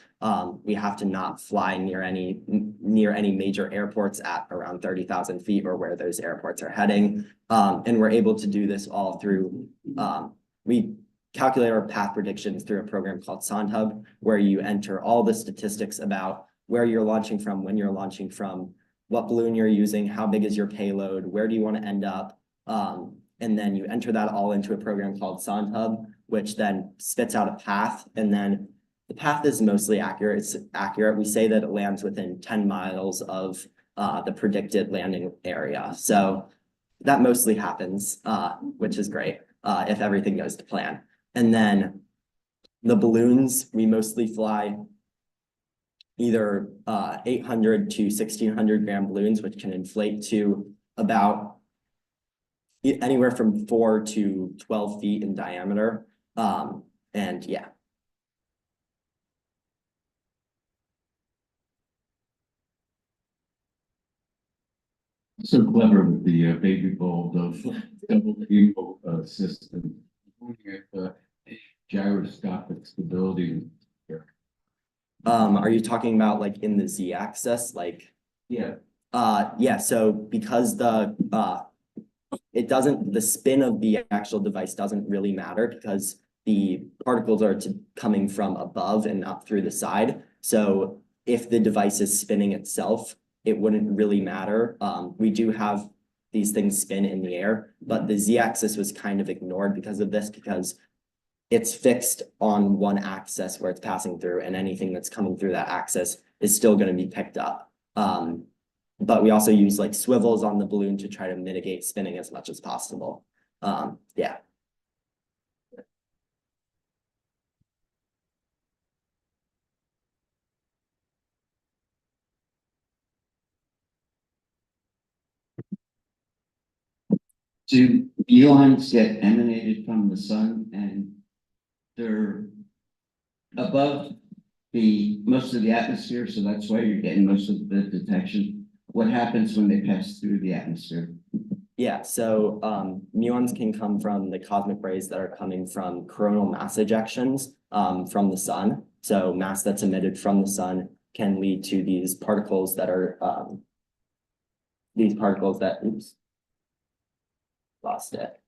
We have to not fly near any major airports at around 30,000 feet or where those airports are heading. And we're able to do this all through, we calculate our path predictions through a program called SandHub, where you enter all the statistics about where you're launching from, when you're launching from, what balloon you're using, how big is your payload, where do you want to end up? And then you enter that all into a program called SandHub, which then spits out a path. And then the path is mostly accurate. It's accurate. We say that it lands within 10 miles of the predicted landing area. So that mostly happens, which is great if everything goes to plan. And then the balloons, we mostly fly either 800 to 1600 gram balloons, which can inflate to about anywhere from 4 to 12 feet in diameter. And yeah. So clever with the baby bold of double equal system. Gyroscopic stability. Are you talking about like in the z-axis? Like, Yeah. yeah, so because the spin of the actual device doesn't really matter because the particles are coming from above and not through the side. So if the device is spinning itself, it wouldn't really matter. We do have these things spin in the air, but the z-axis was kind of ignored because of this, because it's fixed on one axis where it's passing through, and anything that's coming through that axis is still going to be picked up. But we also use like swivels on the balloon to try to mitigate spinning as much as possible. Yeah. Do ions get emanated from the sun, and they're above most of the atmosphere, so that's why you're getting most of the detection? What happens when they pass through the atmosphere? Yeah, so muons can come from the cosmic rays that are coming from coronal mass ejections from the sun. So mass that's emitted from the sun can lead to these particles that are, oops, lost it.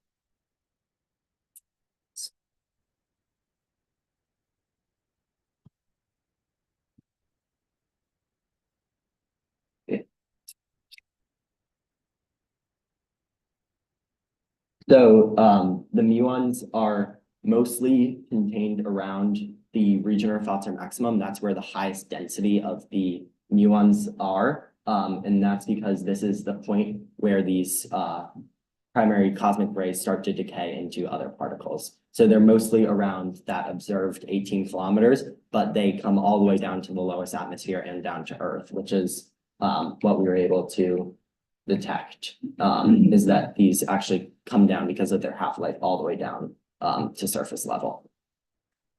So the muons are mostly contained around the region of Pfalzer maximum. That's where the highest density of the muons are. And that's because this is the point where these primary cosmic rays start to decay into other particles. So they're mostly around that observed 18 kilometers, but they come all the way down to the lowest atmosphere and down to Earth, which is what we were able to detect, is that these actually come down because of their half-life all the way down to surface level.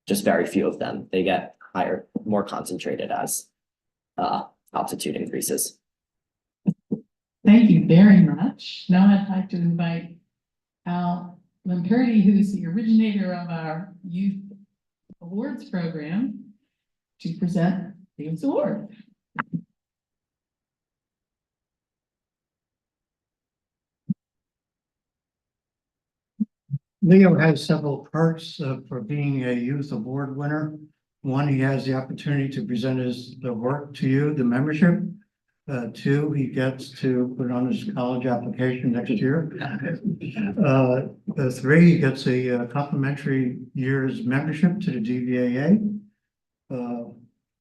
Just very few of them. They get higher, more concentrated as altitude increases. Thank you very much. Now I'd like to invite Al Lamperti, who's the originator of our Youth Awards program, to present the award. Leo has several perks for being a youth award winner. One, he has the opportunity to present the work to you, the membership. Two, he gets to put on his college application next year. Three, he gets a complimentary year's membership to the DVAA.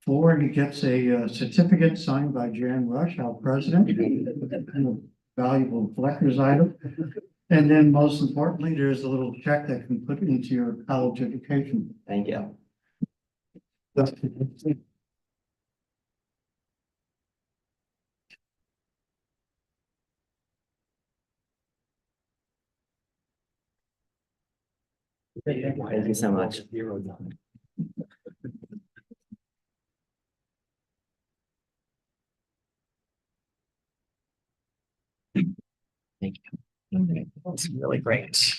Four, he gets a certificate signed by Jan Rush, our president, a valuable collector's item. And then most importantly, there's a little check that can put into your college education. Thank you. Thank you so much. Thank you. That's really great.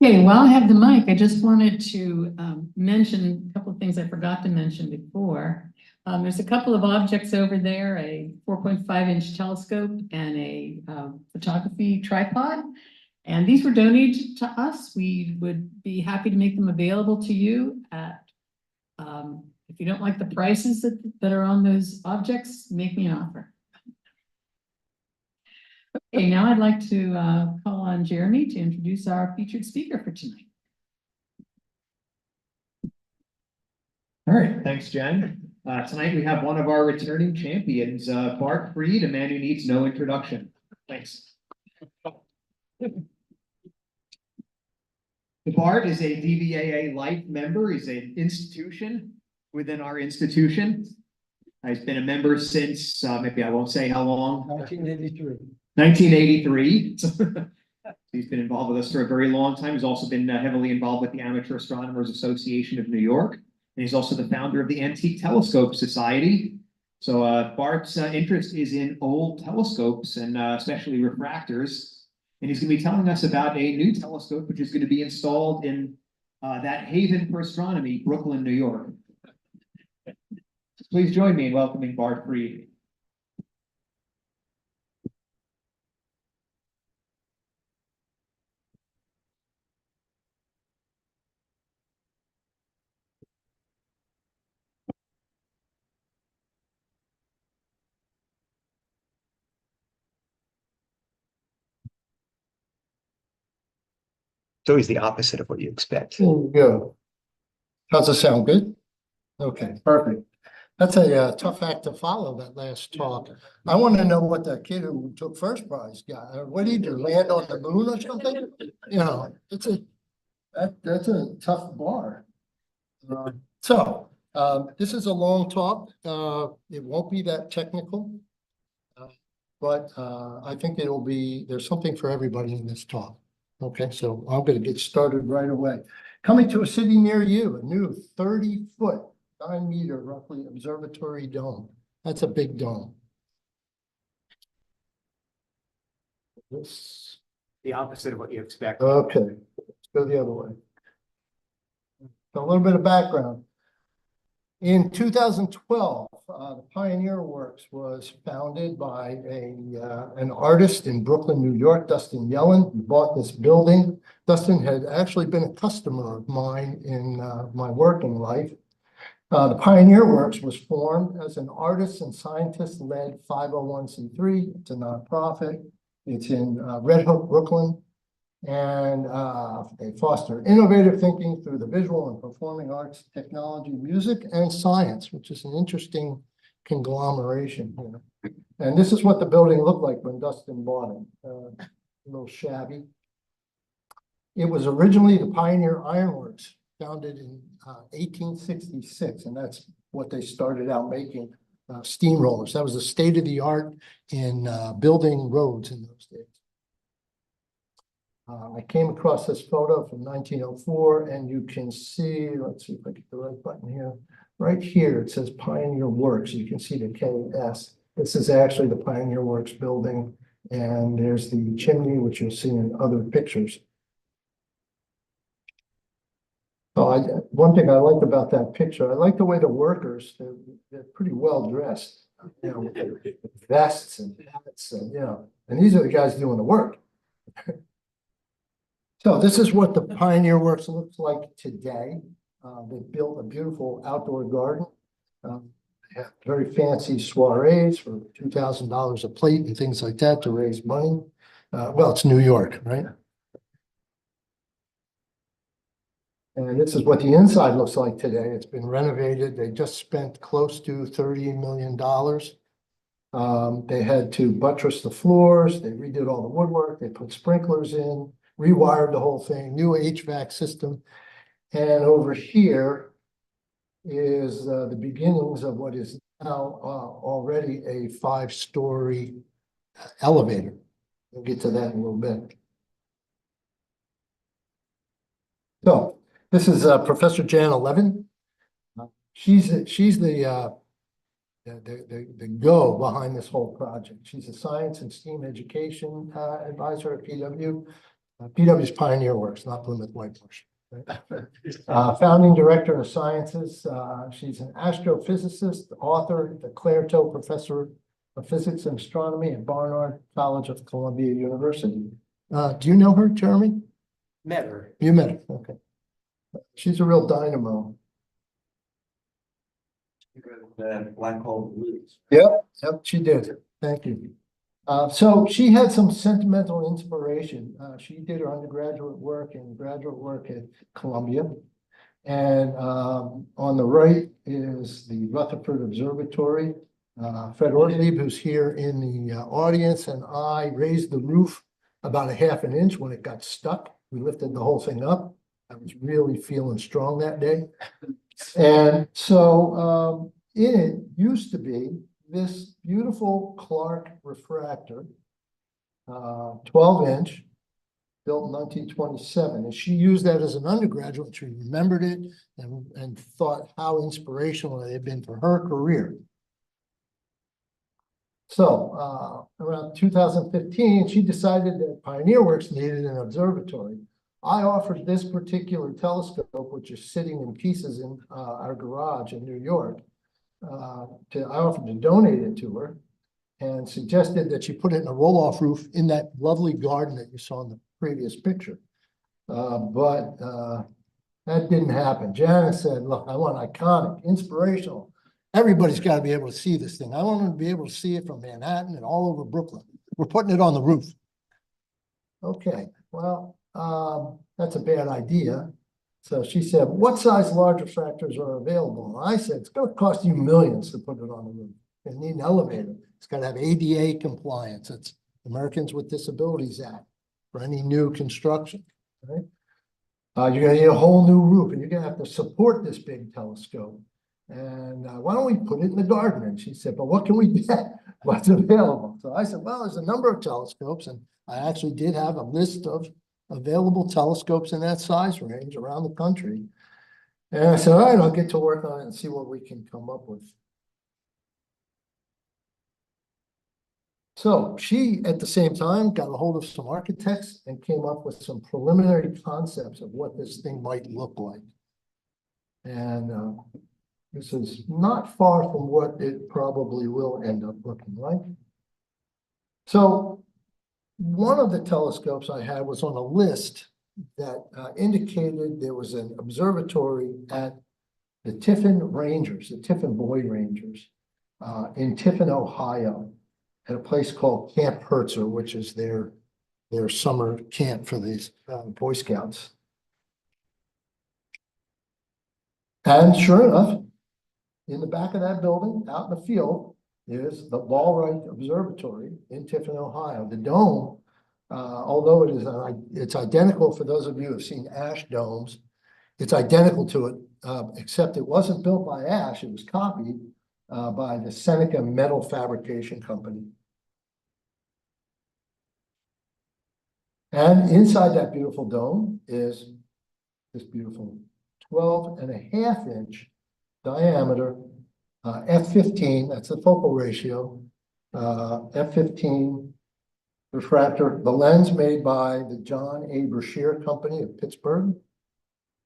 Okay, while I have the mic, I just wanted to mention a couple of things I forgot to mention before. There's a couple of objects over there, a 4.5-inch telescope and a photography tripod. And these were donated to us. We would be happy to make them available to you at, if you don't like the prices that are on those objects, make me an offer. Okay, now I'd like to call on Jeremy to introduce our featured speaker for tonight. All right, thanks, Jen. Tonight we have one of our returning champions, Bart Freed, a man who needs no introduction. Thanks. Bart is a DVAA Life member. He's an institution within our institution. He's been a member since, maybe I won't say how long. 1983. 1983. He's been involved with us for a very long time. He's also been heavily involved with the Amateur Astronomers Association of New York. And he's also the founder of the Antique Telescope Society. So Bart's interest is in old telescopes and especially refractors. And he's going to be telling us about a new telescope, which is going to be installed in that haven for astronomy, Brooklyn, New York. Please join me in welcoming Bart Freed. It's always the opposite of what you expect. There you go. How's it sound? Good? Okay, perfect. That's a tough act to follow, that last talk. I want to know what that kid who took first prize got. What did he do? Land on the moon or something? You know, that's a tough bar. This is a long talk. It won't be that technical. But I think there's something for everybody in this talk. Okay, so I'm going to get started right away. Coming to a city near you, a new 30-foot, 9-meter roughly observatory dome. That's a big dome. This, The opposite of what you expect. okay, let's go the other way. A little bit of background. In 2012, the Pioneer Works was founded by an artist in Brooklyn, New York, Dustin Yellen, who bought this building. Dustin had actually been a customer of mine in my working life. The Pioneer Works was formed as an artist and scientist-led 501c3. It's a nonprofit. It's in Red Hook, Brooklyn. And they foster innovative thinking through the visual and performing arts, technology, music, and science, which is an interesting conglomeration here. And this is what the building looked like when Dustin bought it. A little shabby. It was originally the Pioneer Ironworks, founded in 1866, and that's what they started out making, steamrollers. That was the state of the art in building roads in those days. I came across this photo from 1904, and you can see, let's see if I get the right button here. Right here, it says Pioneer Works. You can see the KS. This is actually the Pioneer Works building, and there's the chimney, which you'll see in other pictures. Oh, one thing I liked about that picture, I like the way the workers, they're pretty well dressed, you know, with vests and hats, and you know, and these are the guys doing the work. So this is what the Pioneer Works looks like today. They built a beautiful outdoor garden. They have very fancy soirees for $2,000 a plate and things like that to raise money. Well, it's New York, right? And this is what the inside looks like today. It's been renovated. They just spent close to $30 million. They had to buttress the floors. They redid all the woodwork. They put sprinklers in, rewired the whole thing, new HVAC system. And over here is the beginnings of what is now already a 5-story elevator. We'll get to that in a little bit. So this is Professor Jan Levin. She's the go behind this whole project. She's a science and STEAM education advisor at PW. PW's Pioneer Works, not Plymouth Whitebush. Right? Founding director of sciences. She's an astrophysicist, author, the Claire Toe Professor of Physics and Astronomy at Barnard College of Columbia University. Do you know her, Jeremy? Met her. You met her, okay. She's a real dynamo. The black hole blues. Yep, she did. Thank you. So she had some sentimental inspiration. She did her undergraduate work and graduate work at Columbia. And on the right is the Rutherford Observatory. Fred Ortlieb, who's here in the audience, and I raised the roof about 1/2 inch when it got stuck. We lifted the whole thing up. I was really feeling strong that day. And so it used to be this beautiful Clark refractor, 12-inch, built in 1927. And she used that as an undergraduate. She remembered it and thought how inspirational it had been for her career. So around 2015, she decided that Pioneer Works needed an observatory. I offered this particular telescope, which is sitting in pieces in our garage in New York. I offered to donate it to her and suggested that she put it in a roll-off roof in that lovely garden that you saw in the previous picture. But that didn't happen. Janice said, look, I want iconic, inspirational. Everybody's got to be able to see this thing. I want them to be able to see it from Manhattan and all over Brooklyn. We're putting it on the roof. Okay, well, that's a bad idea. So she said, what size large refractors are available? And I said, it's going to cost you millions to put it on the roof. You need an elevator. It's got to have ADA compliance. It's Americans with Disabilities Act for any new construction. Right? You're going to need a whole new roof, and you're going to have to support this big telescope. And why don't we put it in the garden? And she said, but what can we get? What's available? So I said, well, there's a number of telescopes, and I actually did have a list of available telescopes in that size range around the country. And I said, all right, I'll get to work on it and see what we can come up with. So she, at the same time, got a hold of some architects and came up with some preliminary concepts of what this thing might look like. And this is not far from what it probably will end up looking like. So one of the telescopes I had was on a list that indicated there was an observatory at the Tiffin Rangers, the Tiffin Boy Rangers, in Tiffin, Ohio, at a place called Camp Hertzer, which is their summer camp for these Boy Scouts. And sure enough, in the back of that building, out in the field, is the Ballwright Observatory in Tiffin, Ohio. The dome, although it's identical for those of you who have seen ash domes, it's identical to it, except it wasn't built by Ash. It was copied by the Seneca Metal Fabrication Company. And inside that beautiful dome is this beautiful 12.5-inch diameter f/15, that's the focal ratio, f/15 refractor, the lens made by the John A. Brashear Company of Pittsburgh.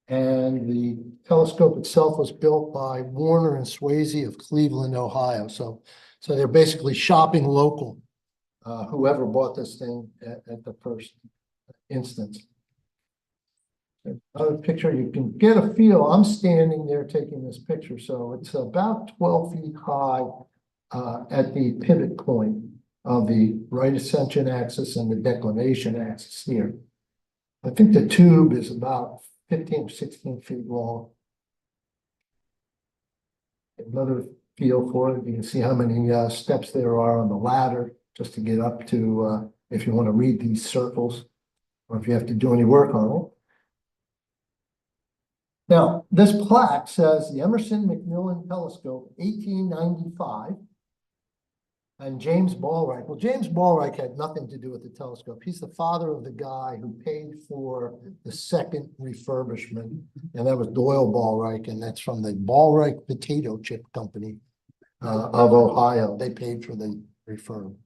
And the telescope itself was built by Warner and Swayze of Cleveland, Ohio. So they're basically shopping local, whoever bought this thing at the first instance. Another picture, you can get a feel. I'm standing there taking this picture, so it's about 12 feet high at the pivot point of the right ascension axis and the declination axis here. I think the tube is about 15 or 16 feet long. Another feel for it. You can see how many steps there are on the ladder just to get up to, if you want to read these circles or if you have to do any work on it. Now, this plaque says the Emerson Macmillan Telescope, 1895, and James Ballwright. Well, James Ballwright had nothing to do with the telescope. He's the father of the guy who paid for the second refurbishment, and that was Doyle Ballwright, and that's from the Ballwright Potato Chip Company of Ohio. They paid for the refurb.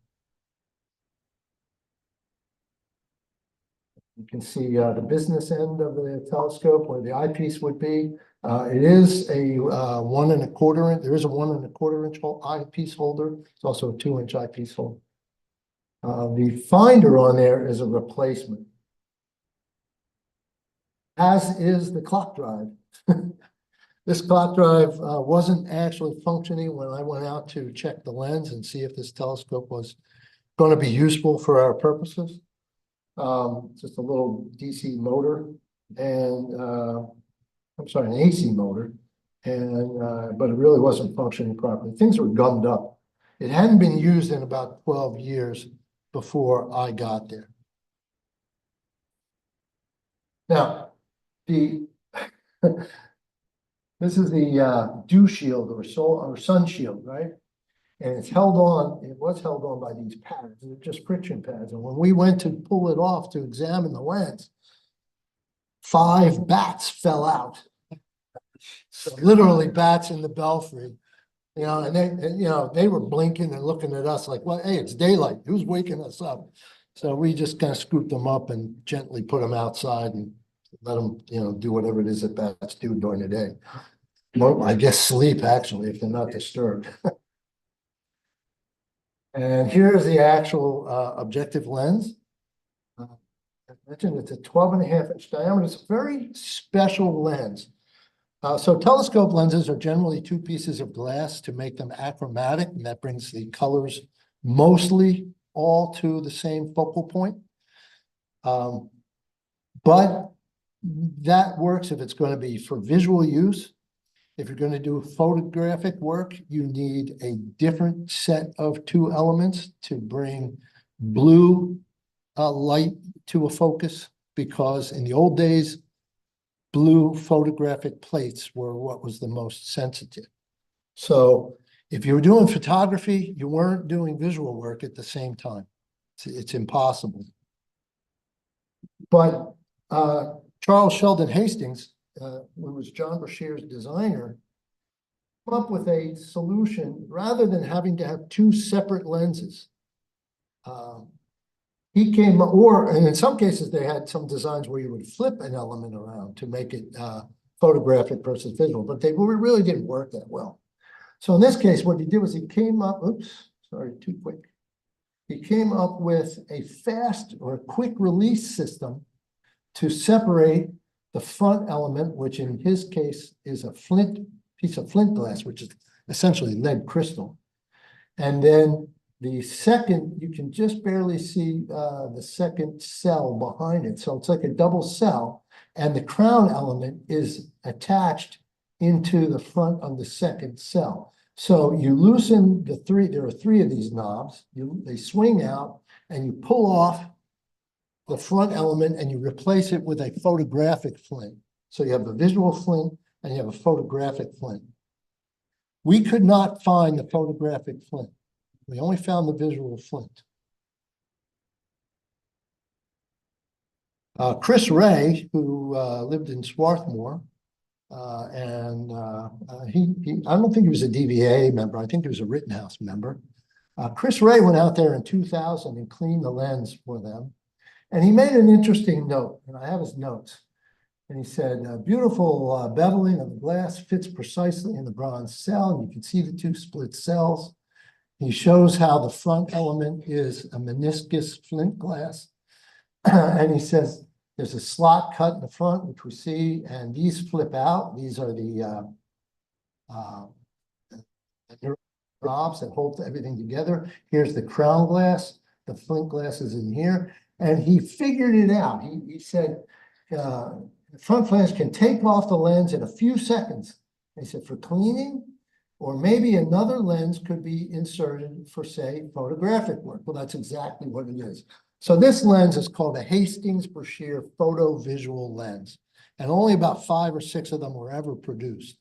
You can see the business end of the telescope where the eyepiece would be. It is a 1 1/4 inch. There is a 1 1/4 inch eyepiece holder. It's also a 2-inch eyepiece holder. The finder on there is a replacement, as is the clock drive. This clock drive wasn't actually functioning when I went out to check the lens and see if this telescope was going to be useful for our purposes. Just a little DC motor and I'm sorry, an AC motor, and but it really wasn't functioning properly. Things were gummed up. It hadn't been used in about 12 years before I got there. Now, the this is the dew shield or sun shield, right? And it's held on, it was held on by these pads. They're just friction pads. And when we went to pull it off to examine the lens, 5 bats fell out. So literally bats in the belfry, you know, and they were blinking and looking at us like, well, hey, it's daylight. Who's waking us up? So we just kind of scooped them up and gently put them outside and let them, do whatever it is that bats do during the day. Well, I guess sleep, actually, if they're not disturbed. And here's the actual objective lens. I mentioned it's a 12.5-inch diameter. It's a very special lens. So telescope lenses are generally 2 pieces of glass to make them achromatic, and that brings the colors mostly all to the same focal point. But that works if it's going to be for visual use. If you're going to do photographic work, you need a different set of 2 elements to bring blue light to a focus, because in the old days, blue photographic plates were what was the most sensitive. So if you were doing photography, you weren't doing visual work at the same time. It's impossible. But Charles Sheldon Hastings, who was John Brashear's designer, came up with a solution. Rather than having to have 2 separate lenses, He came, and in some cases, they had some designs where you would flip an element around to make it photographic versus visual, but they really didn't work that well. So in this case, what he did was he came up, oops, sorry, too quick. He came up with a fast or quick release system to separate the front element, which in his case is a piece of flint glass, which is essentially lead crystal. And then the second, you can just barely see the second cell behind it. So it's like a double cell, and the crown element is attached into the front of the second cell. So you loosen there are three of these knobs, they swing out, and you pull off the front element and you replace it with a photographic flint. So you have a visual flint and you have a photographic flint. We could not find the photographic flint. We only found the visual flint. Chris Ray, who lived in Swarthmore, I don't think he was a DVAA member. I think he was a Rittenhouse member. Chris Ray went out there in 2000 and cleaned the lens for them. And he made an interesting note, and I have his notes. And he said, beautiful beveling of the glass fits precisely in the bronze cell. And you can see the two split cells. He shows how the front element is a meniscus flint glass. And he says, there's a slot cut in the front, which we see, and these flip out. These are the knobs that hold everything together. Here's the crown glass. The flint glass is in here. And he figured it out. He said, the front flash can take off the lens in a few seconds. He said, for cleaning, or maybe another lens could be inserted for, say, photographic work. Well, that's exactly what it is. So this lens is called a Hastings-Brashear photo-visual lens. And only about 5 or 6 of them were ever produced.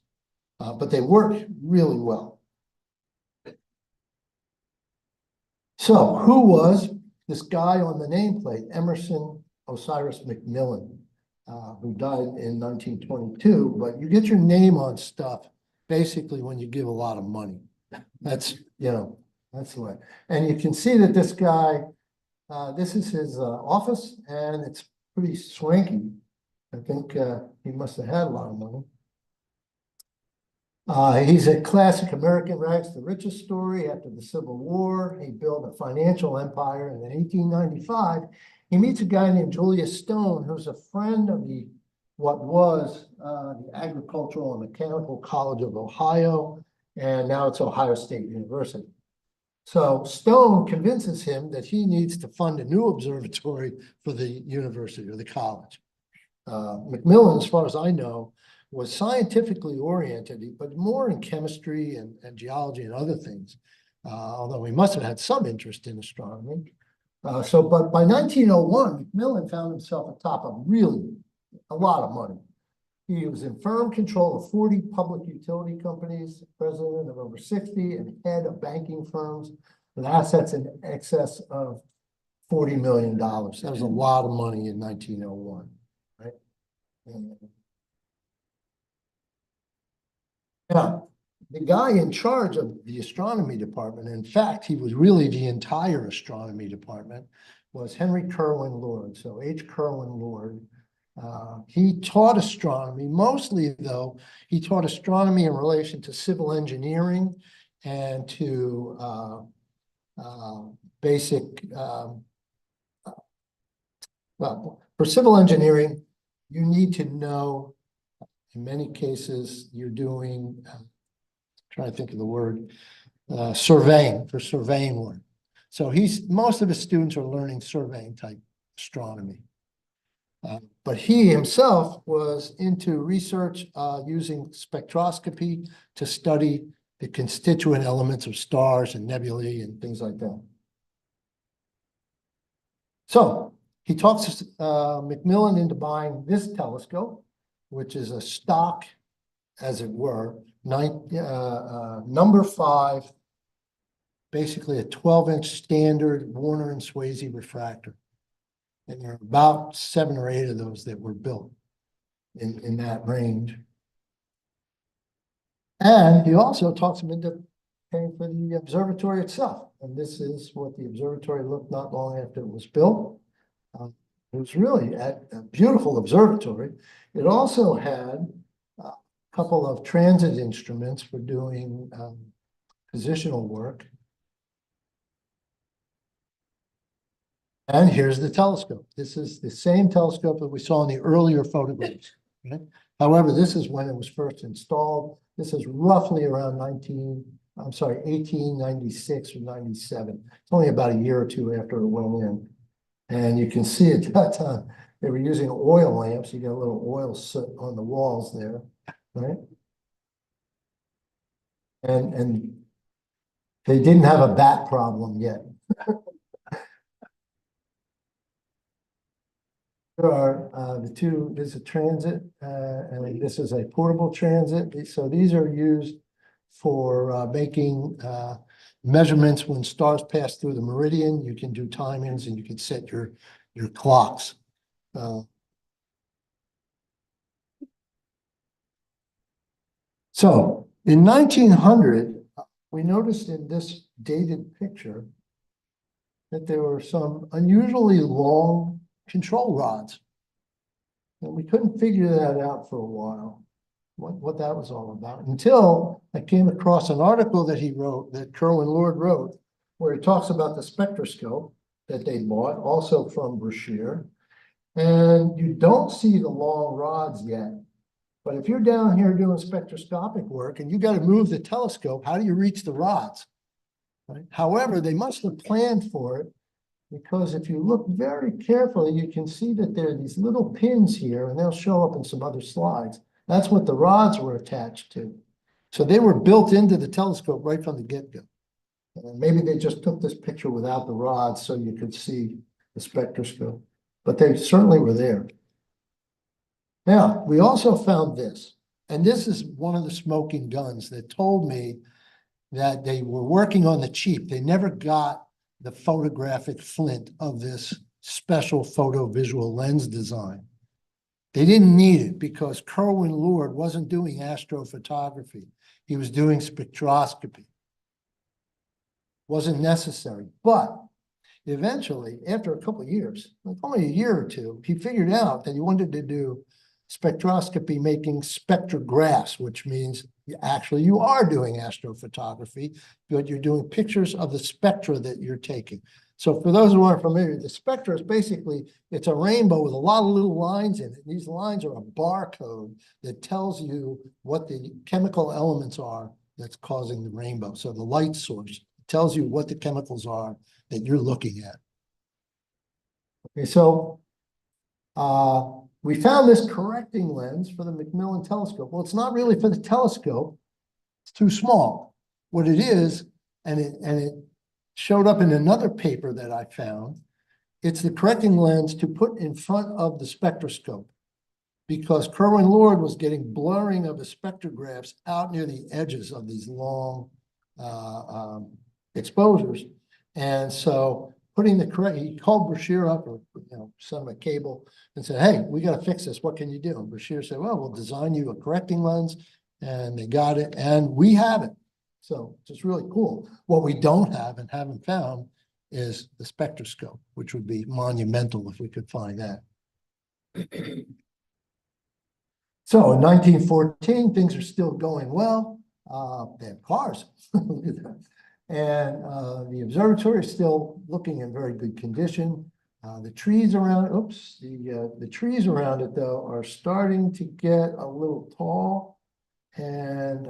But they work really well. So who was this guy on the nameplate, Emerson Osiris McMillan, who died in 1922, but you get your name on stuff basically when you give a lot of money. That's, that's the way. And you can see that this guy, this is his office, and it's pretty swanky. I think he must have had a lot of money. He's a classic American rags to riches story. After the Civil War, he built a financial empire, and in 1895, he meets a guy named Julius Stone, who's a friend of what was the Agricultural and Mechanical College of Ohio, and now it's Ohio State University. So Stone convinces him that he needs to fund a new observatory for the university or the college. McMillan, as far as I know, was scientifically oriented, but more in chemistry and geology and other things, although he must have had some interest in astronomy. But by 1901, McMillan found himself atop of really a lot of money. He was in firm control of 40 public utility companies, president of over 60, and head of banking firms with assets in excess of $40 million. That was a lot of money in 1901, right? Now, the guy in charge of the astronomy department, in fact, he was really the entire astronomy department, was Henry Kerwin Lord. So H. Kerwin Lord. He taught astronomy, mostly though, he taught astronomy in relation to civil engineering and to basic, well, for civil engineering, you need to know, in many cases, you're doing, trying to think of the word, surveying, for surveying work. So most of his students are learning surveying type astronomy. But he himself was into research using spectroscopy to study the constituent elements of stars and nebulae and things like that. So he talks McMillan into buying this telescope, which is a stock, as it were, number 5, basically a 12-inch standard Warner and Swasey refractor. And there are about 7 or 8 of those that were built in that range. And he also talks him into paying for the observatory itself. And this is what the observatory looked not long after it was built. It was really a beautiful observatory. It also had a couple of transit instruments for doing positional work. And here's the telescope. This is the same telescope that we saw in the earlier photographs. Okay? However, this is when it was first installed. This is roughly around 1896 or 97. It's only about a year or two after it went in. And you can see at that time, they were using oil lamps. You got a little oil soot on the walls there, right? And they didn't have a bat problem yet. There are there's a transit, and this is a portable transit. So these are used for making measurements when stars pass through the meridian. You can do timings and you can set your clocks. So in 1900, we noticed in this dated picture that there were some unusually long control rods. And we couldn't figure that out for a while, what that was all about, until I came across an article that he wrote, that Kerwin Lord wrote, where he talks about the spectroscope that they bought, also from Brashear. And you don't see the long rods yet. But if you're down here doing spectroscopic work and you got to move the telescope, how do you reach the rods? Right? However, they must have planned for it, because if you look very carefully, you can see that there are these little pins here, and they'll show up in some other slides. That's what the rods were attached to. So they were built into the telescope right from the get-go. And maybe they just took this picture without the rods so you could see the spectroscope, but they certainly were there. Now, we also found this, and this is one of the smoking guns that told me that they were working on the cheap. They never got the photographic flint of this special photovisual lens design. They didn't need it because Kerwin Lord wasn't doing astrophotography. He was doing spectroscopy. Wasn't necessary, but eventually, after a couple of years, like only a year or two, he figured out that he wanted to do spectroscopy making spectrographs, which means you are doing astrophotography, but you're doing pictures of the spectra that you're taking. So for those who aren't familiar, the spectra is basically, it's a rainbow with a lot of little lines in it. These lines are a barcode that tells you what the chemical elements are that's causing the rainbow. So the light source tells you what the chemicals are that you're looking at. Okay, so we found this correcting lens for the Macmillan telescope. Well, it's not really for the telescope. It's too small. What it is, and it showed up in another paper that I found, it's the correcting lens to put in front of the spectroscope, because Kerwin Lord was getting blurring of his spectrographs out near the edges of these long exposures. And so putting the correct, he called Brashear up, or sent him a cable and said, hey, we got to fix this. What can you do? And Brashear said, well, we'll design you a correcting lens. And they got it, and we have it. So it's just really cool. What we don't have and haven't found is the spectroscope, which would be monumental if we could find that. So in 1914, things are still going well. They have cars. Look at that. And the observatory is still looking in very good condition. The trees around, the trees around it though are starting to get a little tall, and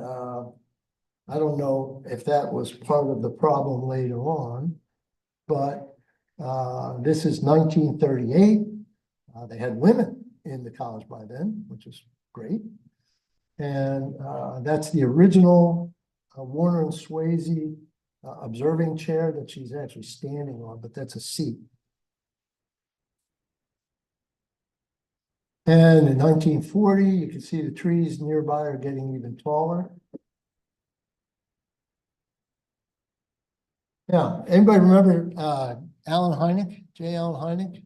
I don't know if that was part of the problem later on, but this is 1938. They had women in the college by then, which is great, and that's the original Warner and Swayze observing chair that she's actually standing on, but that's a seat. And in 1940, you can see the trees nearby are getting even taller. Yeah, anybody remember Alan Hynek, J. Allen Hynek?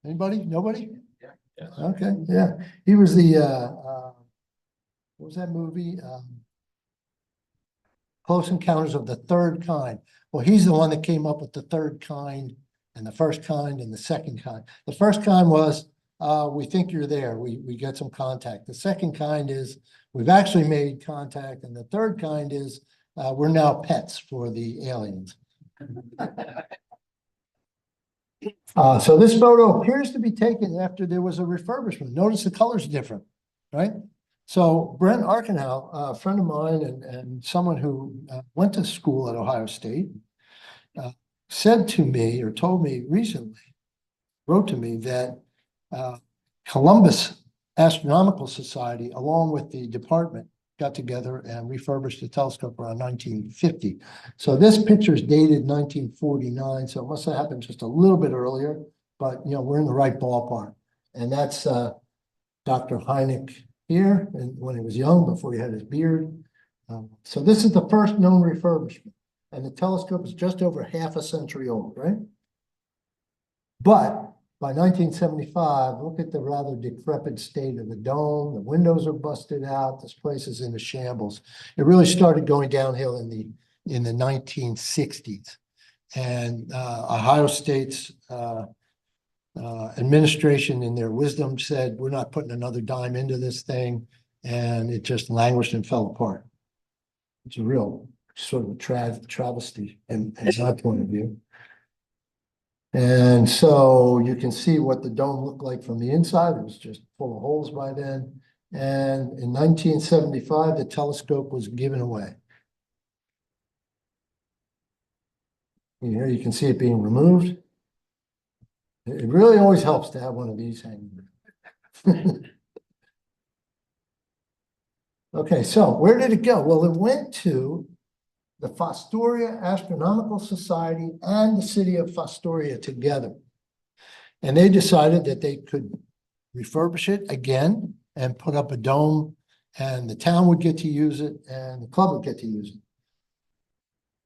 Anybody? Nobody? Yeah. Okay, yeah. He was the, what was that movie? close encounters of the third kind. Well, he's the one that came up with the third kind and the first kind and the second kind. The first kind was, we think you're there. We get some contact. The second kind is we've actually made contact. And the third kind is we're now pets for the aliens. So this photo appears to be taken after there was a refurbishment. Notice the color's different, right? So Brent Arkenau, a friend of mine and someone who went to school at Ohio State, said to me or told me recently, wrote to me that Columbus Astronomical Society, along with the department, got together and refurbished the telescope around 1950. So this picture is dated 1949, so it must have happened just a little bit earlier, but we're in the right ballpark. And that's Dr. Hynek here, and when he was young, before he had his beard. So this is the first known refurbishment, and the telescope is just over half a century old, right? But by 1975, look at the rather decrepit state of the dome. The windows are busted out. This place is in a shambles. It really started going downhill in the 1960s. And Ohio State's administration, in their wisdom, said, we're not putting another dime into this thing. And it just languished and fell apart. It's a real sort of a travesty in my point of view. And so you can see what the dome looked like from the inside. It was just full of holes by then. And in 1975, the telescope was given away. And here you can see it being removed. It really always helps to have one of these hanging. Okay, so where did it go? Well, it went to the Fostoria Astronomical Society and the city of Fostoria together. And they decided that they could refurbish it again and put up a dome, and the town would get to use it and the club would get to use it.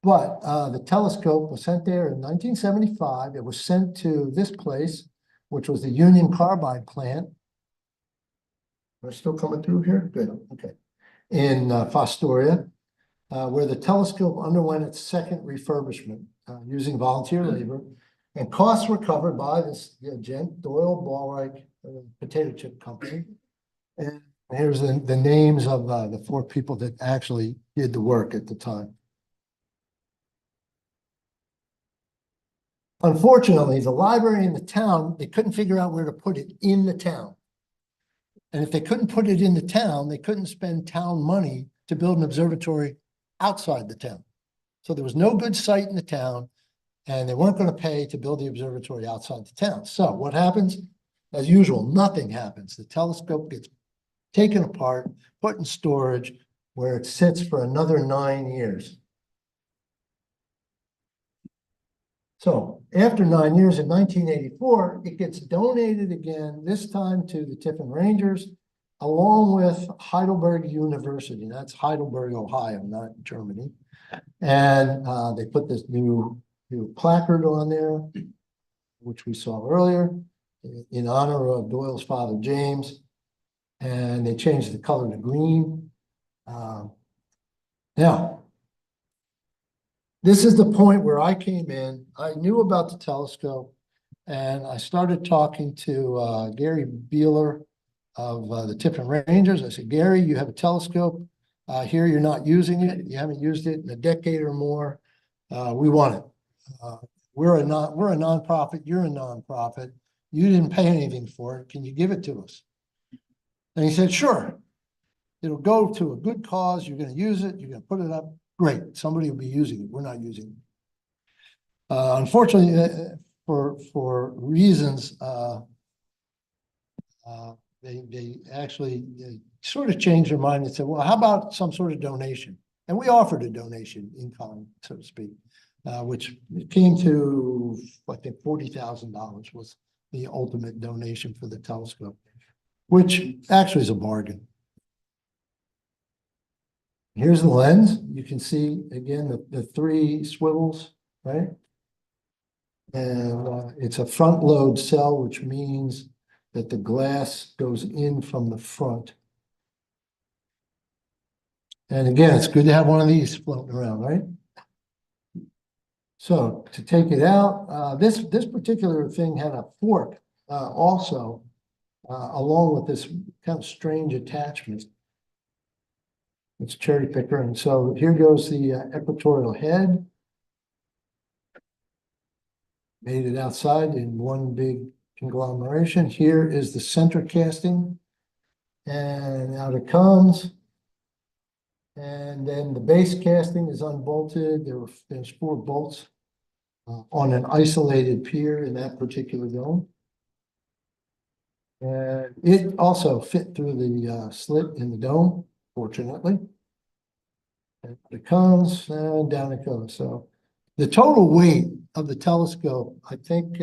But the telescope was sent there in 1975. It was sent to this place, which was the Union Carbide plant. We're still coming through here? Good, okay. In Fostoria. Where the telescope underwent its second refurbishment using volunteer labor, and costs were covered by this gent, Doyle Ballreich Potato Chip Company. And here's the names of the four people that actually did the work at the time. Unfortunately, the library in the town, they couldn't figure out where to put it in the town. And if they couldn't put it in the town, they couldn't spend town money to build an observatory outside the town. So there was no good site in the town, and they weren't going to pay to build the observatory outside the town. So what happens? As usual, nothing happens. The telescope gets taken apart, put in storage, where it sits for another 9 years. So after 9 years, in 1984, it gets donated again, this time to the Tiffin Rangers, along with Heidelberg University. That's Heidelberg, Ohio, not Germany. And they put this new placard on there, which we saw earlier, in honor of Doyle's father, James. And they changed the color to green. Now, this is the point where I came in. I knew about the telescope, and I started talking to Gary Beeler of the Tiffin Rangers. I said, Gary, you have a telescope here. You're not using it. You haven't used it in a decade or more. We want it. We're a nonprofit. You're a nonprofit. You didn't pay anything for it. Can you give it to us? And he said, sure. It'll go to a good cause. You're going to use it. You're going to put it up. Great. Somebody will be using it. We're not using it. Unfortunately, for reasons, they actually sort of changed their mind and said, well, how about some sort of donation? And we offered a donation in kind, so to speak, which came to, I think, $40,000 was the ultimate donation for the telescope, which actually is a bargain. Here's the lens. You can see, again, the three swivels, right? And it's a front load cell, which means that the glass goes in from the front. And again, it's good to have one of these floating around, right? So to take it out, this particular thing had a fork also, along with this kind of strange attachment. It's cherry picker, and so here goes the equatorial head. Made it outside in one big conglomeration. Here is the center casting, and out it comes. And then the base casting is unbolted. There's 4 bolts on an isolated pier in that particular dome. And it also fit through the slit in the dome, fortunately. And it comes and down it goes. So the total weight of the telescope, I think,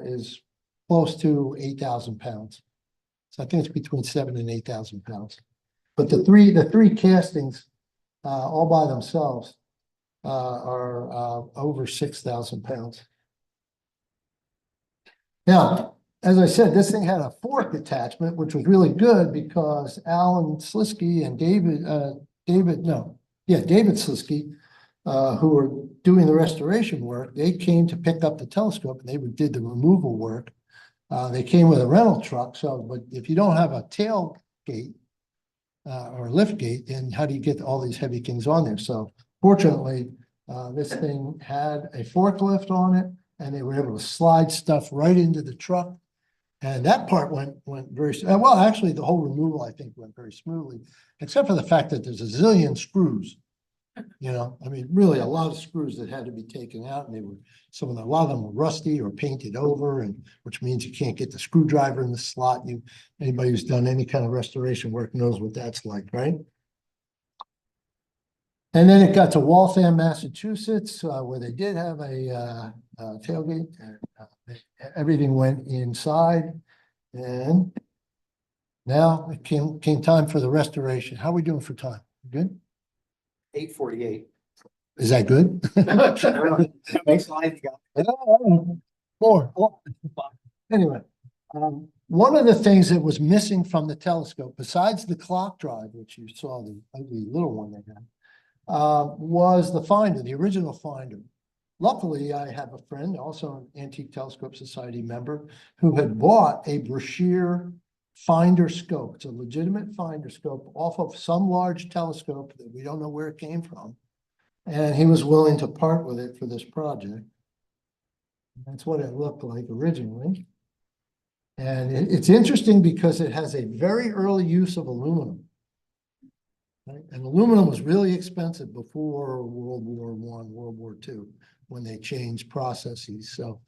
is close to 8,000 pounds. So I think it's between 7,000 and 8,000 pounds. But the three castings, all by themselves, are over 6,000 pounds. Now, as I said, this thing had a fork attachment, which was really good because Alan Slisky and David Slisky, who were doing the restoration work, they came to pick up the telescope and they did the removal work. They came with a rental truck. So, but if you don't have a tailgate or lift gate, then how do you get all these heavy things on there? So fortunately, this thing had a forklift on it, and they were able to slide stuff right into the truck. And that part went very, well, actually the whole removal, I think, went very smoothly, except for the fact that there's a zillion screws. You know, I mean, really a lot of screws that had to be taken out, and a lot of them were rusty or painted over, and which means you can't get the screwdriver in the slot. Anybody who's done any kind of restoration work knows what that's like, right? And then it got to Waltham, Massachusetts, where they did have a tailgate, and everything went inside. And now it came time for the restoration. How are we doing for time? Good? 8:48. Is that good? Next slide, you got. More. Anyway, one of the things that was missing from the telescope, besides the clock drive, which you saw the ugly little one they had, was the finder, the original finder. Luckily, I have a friend, also an Antique Telescope Society member, who had bought a Brashear finder scope. It's a legitimate finder scope off of some large telescope that we don't know where it came from. And he was willing to part with it for this project. That's what it looked like originally. And it's interesting because it has a very early use of aluminum. Right? And aluminum was really expensive before World War I, World War II, when they changed processes. So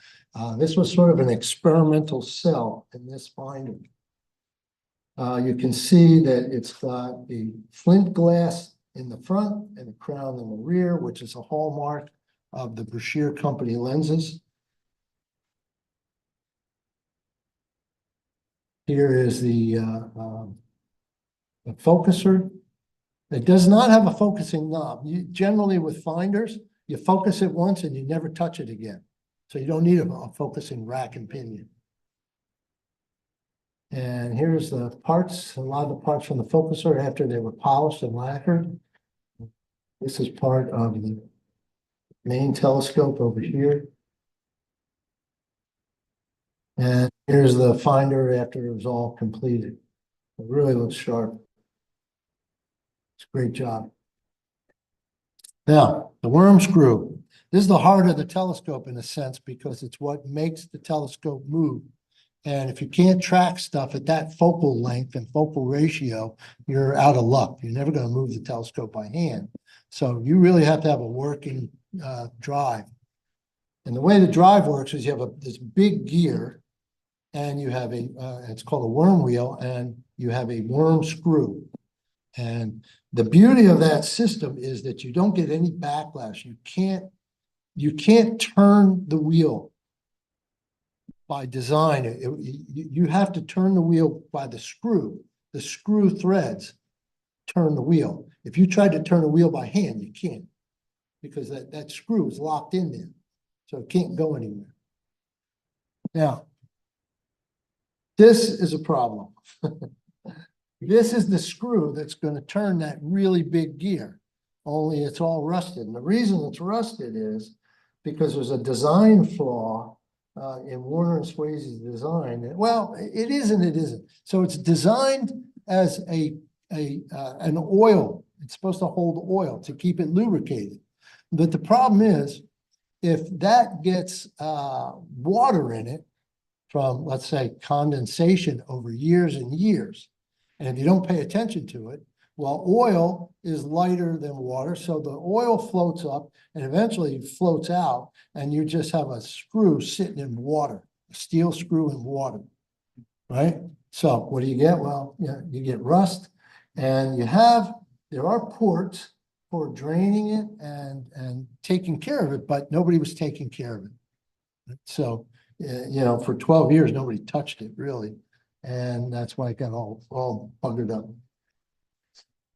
this was sort of an experimental cell in this finder. You can see that it's got the flint glass in the front and the crown in the rear, which is a hallmark of the Brashear Company lenses. Here is the focuser. It does not have a focusing knob. Generally with finders, you focus it once and you never touch it again. So you don't need a focusing rack and pinion. And here's the parts, a lot of the parts from the focuser after they were polished and lacquered. This is part of the main telescope over here. And here's the finder after it was all completed. It really looks sharp. It's a great job. Now, the worm screw. This is the heart of the telescope in a sense, because it's what makes the telescope move. And if you can't track stuff at that focal length and focal ratio, you're out of luck. You're never going to move the telescope by hand. So you really have to have a working drive. And the way the drive works is you have this big gear, and you have it's called a worm wheel, and you have a worm screw. And the beauty of that system is that you don't get any backlash. You can't turn the wheel by design. You have to turn the wheel by the screw. The screw threads turn the wheel. If you try to turn the wheel by hand, you can't, because that screw is locked in there. So it can't go anywhere. Now, this is a problem. This is the screw that's gonna turn that really big gear, only it's all rusted. And the reason it's rusted is because there's a design flaw in Warner and Swayze's design. Well, it is and it isn't. So it's designed as an oil. It's supposed to hold oil to keep it lubricated. But the problem is, if that gets water in it from, let's say, condensation over years and years, and if you don't pay attention to it, well, oil is lighter than water, so the oil floats up and eventually floats out, and you just have a screw sitting in water, a steel screw in water, right? So what do you get? Well, you get rust, and there are ports for draining it and taking care of it, but nobody was taking care of it. So, for 12 years, nobody touched it really. And that's why it got all buggered up.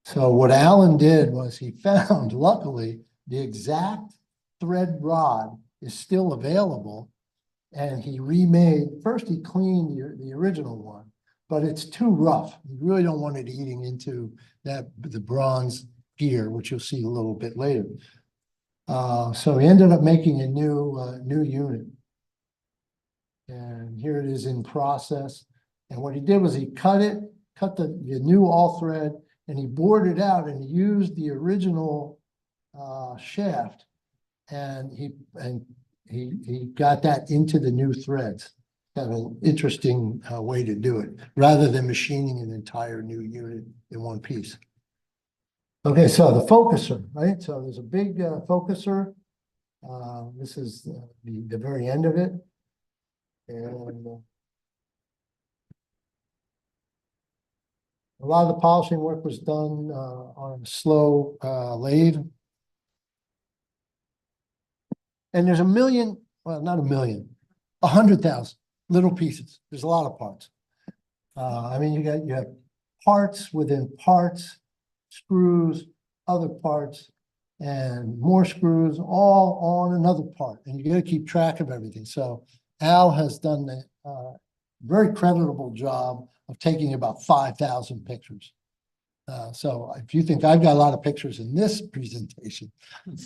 So what Alan did was he found, luckily, the exact thread rod is still available. And he remade, first he cleaned the original one, but it's too rough. You really don't want it eating into the bronze gear, which you'll see a little bit later. So he ended up making a new unit. And here it is in process. And what he did was he cut the new all thread, and he bored it out and he used the original shaft, and he got that into the new threads. Kind of an interesting way to do it, rather than machining an entire new unit in one piece. Okay, so the focuser, right? So there's a big focuser. This is the very end of it. And a lot of the polishing work was done on a slow lathe. And there's not 100,000 little pieces. There's a lot of parts. I mean, you have parts within parts, screws, other parts, and more screws, all on another part. And you got to keep track of everything. So Al has done a very creditable job of taking about 5,000 pictures. So if you think I've got a lot of pictures in this presentation,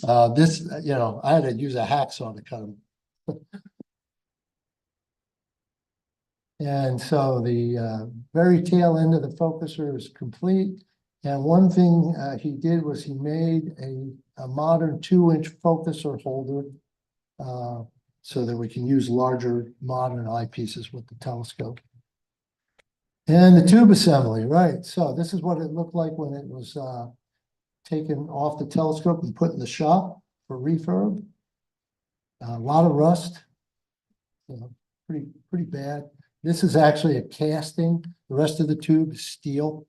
I had to use a hacksaw to cut them. And so the very tail end of the focuser is complete. And one thing he did was he made a modern 2-inch focuser holder so that we can use larger modern eyepieces with the telescope. And the tube assembly, right? So this is what it looked like when it was taken off the telescope and put in the shop for refurb. A lot of rust, pretty bad. This is actually a casting. The rest of the tube is steel.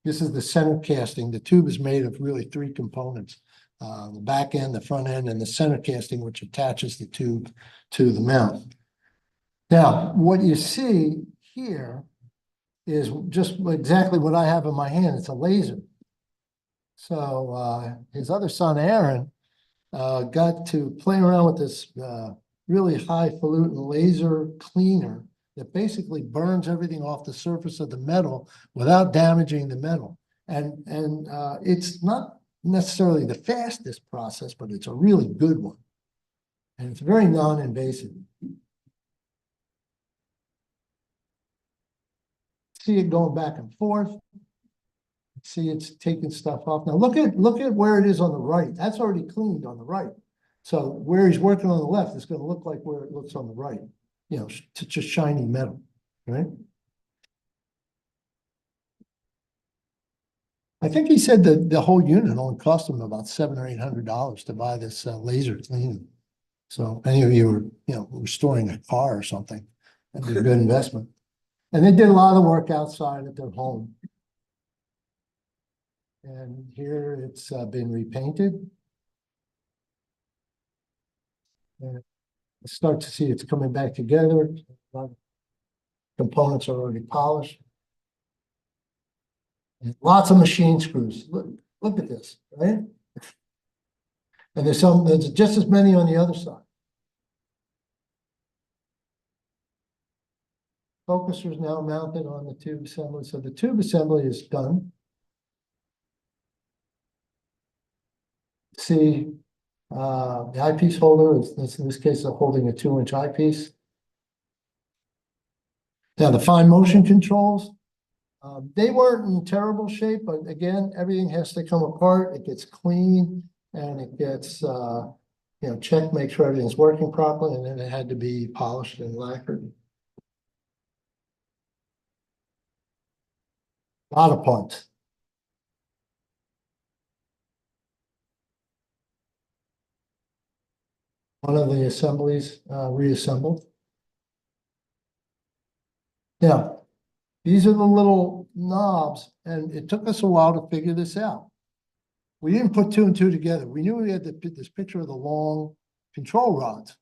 This is the center casting. The tube is made of really 3 components. The back end, the front end, and the center casting, which attaches the tube to the mount. Now, what you see here is just exactly what I have in my hand. It's a laser. So his other son, Aaron, got to play around with this really highfalutin laser cleaner that basically burns everything off the surface of the metal without damaging the metal. And it's not necessarily the fastest process, but it's a really good one. And it's very non-invasive. See it going back and forth. See it's taking stuff off. Now look at where it is on the right. That's already cleaned on the right. So where he's working on the left is going to look like where it looks on the right. To just shiny metal, right? I think he said that the whole unit only cost him about $700 or $800 to buy this laser cleaner. So if any of you are, restoring a car or something, that'd be a good investment. And they did a lot of work outside at their home. And here it's been repainted. And start to see it's coming back together. A lot of components are already polished. And lots of machine screws. Look at this, right? And there's just as many on the other side. Focusers now mounted on the tube assembly, so the tube assembly is done. See, the eyepiece holder is in this case holding a 2-inch eyepiece. Now the fine motion controls, they weren't in terrible shape, but again, everything has to come apart. It gets clean and it gets, checked, make sure everything's working properly, and then it had to be polished and lacquered. A lot of parts. One of the assemblies reassembled. Now, these are the little knobs, and it took us a while to figure this out. We didn't put 2 and 2 together. We knew we had this picture of the long control rods.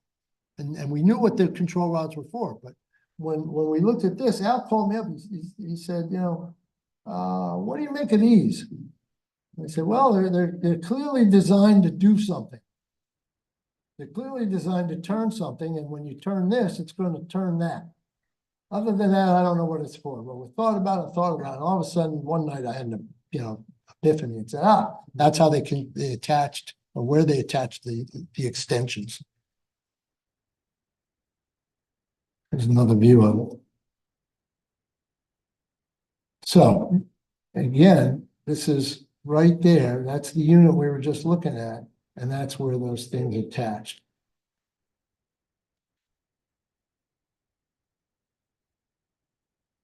And we knew what the control rods were for, but when we looked at this, Al called me up, he said, what do you make of these? And I said, well, they're clearly designed to do something. They're clearly designed to turn something, and when you turn this, it's going to turn that. Other than that, I don't know what it's for, but we thought about it, and all of a sudden, one night I had an, epiphany and said, that's how they attached, or where they attached the extensions. There's another view of it. So, again, this is right there. That's the unit we were just looking at, and that's where those things attached.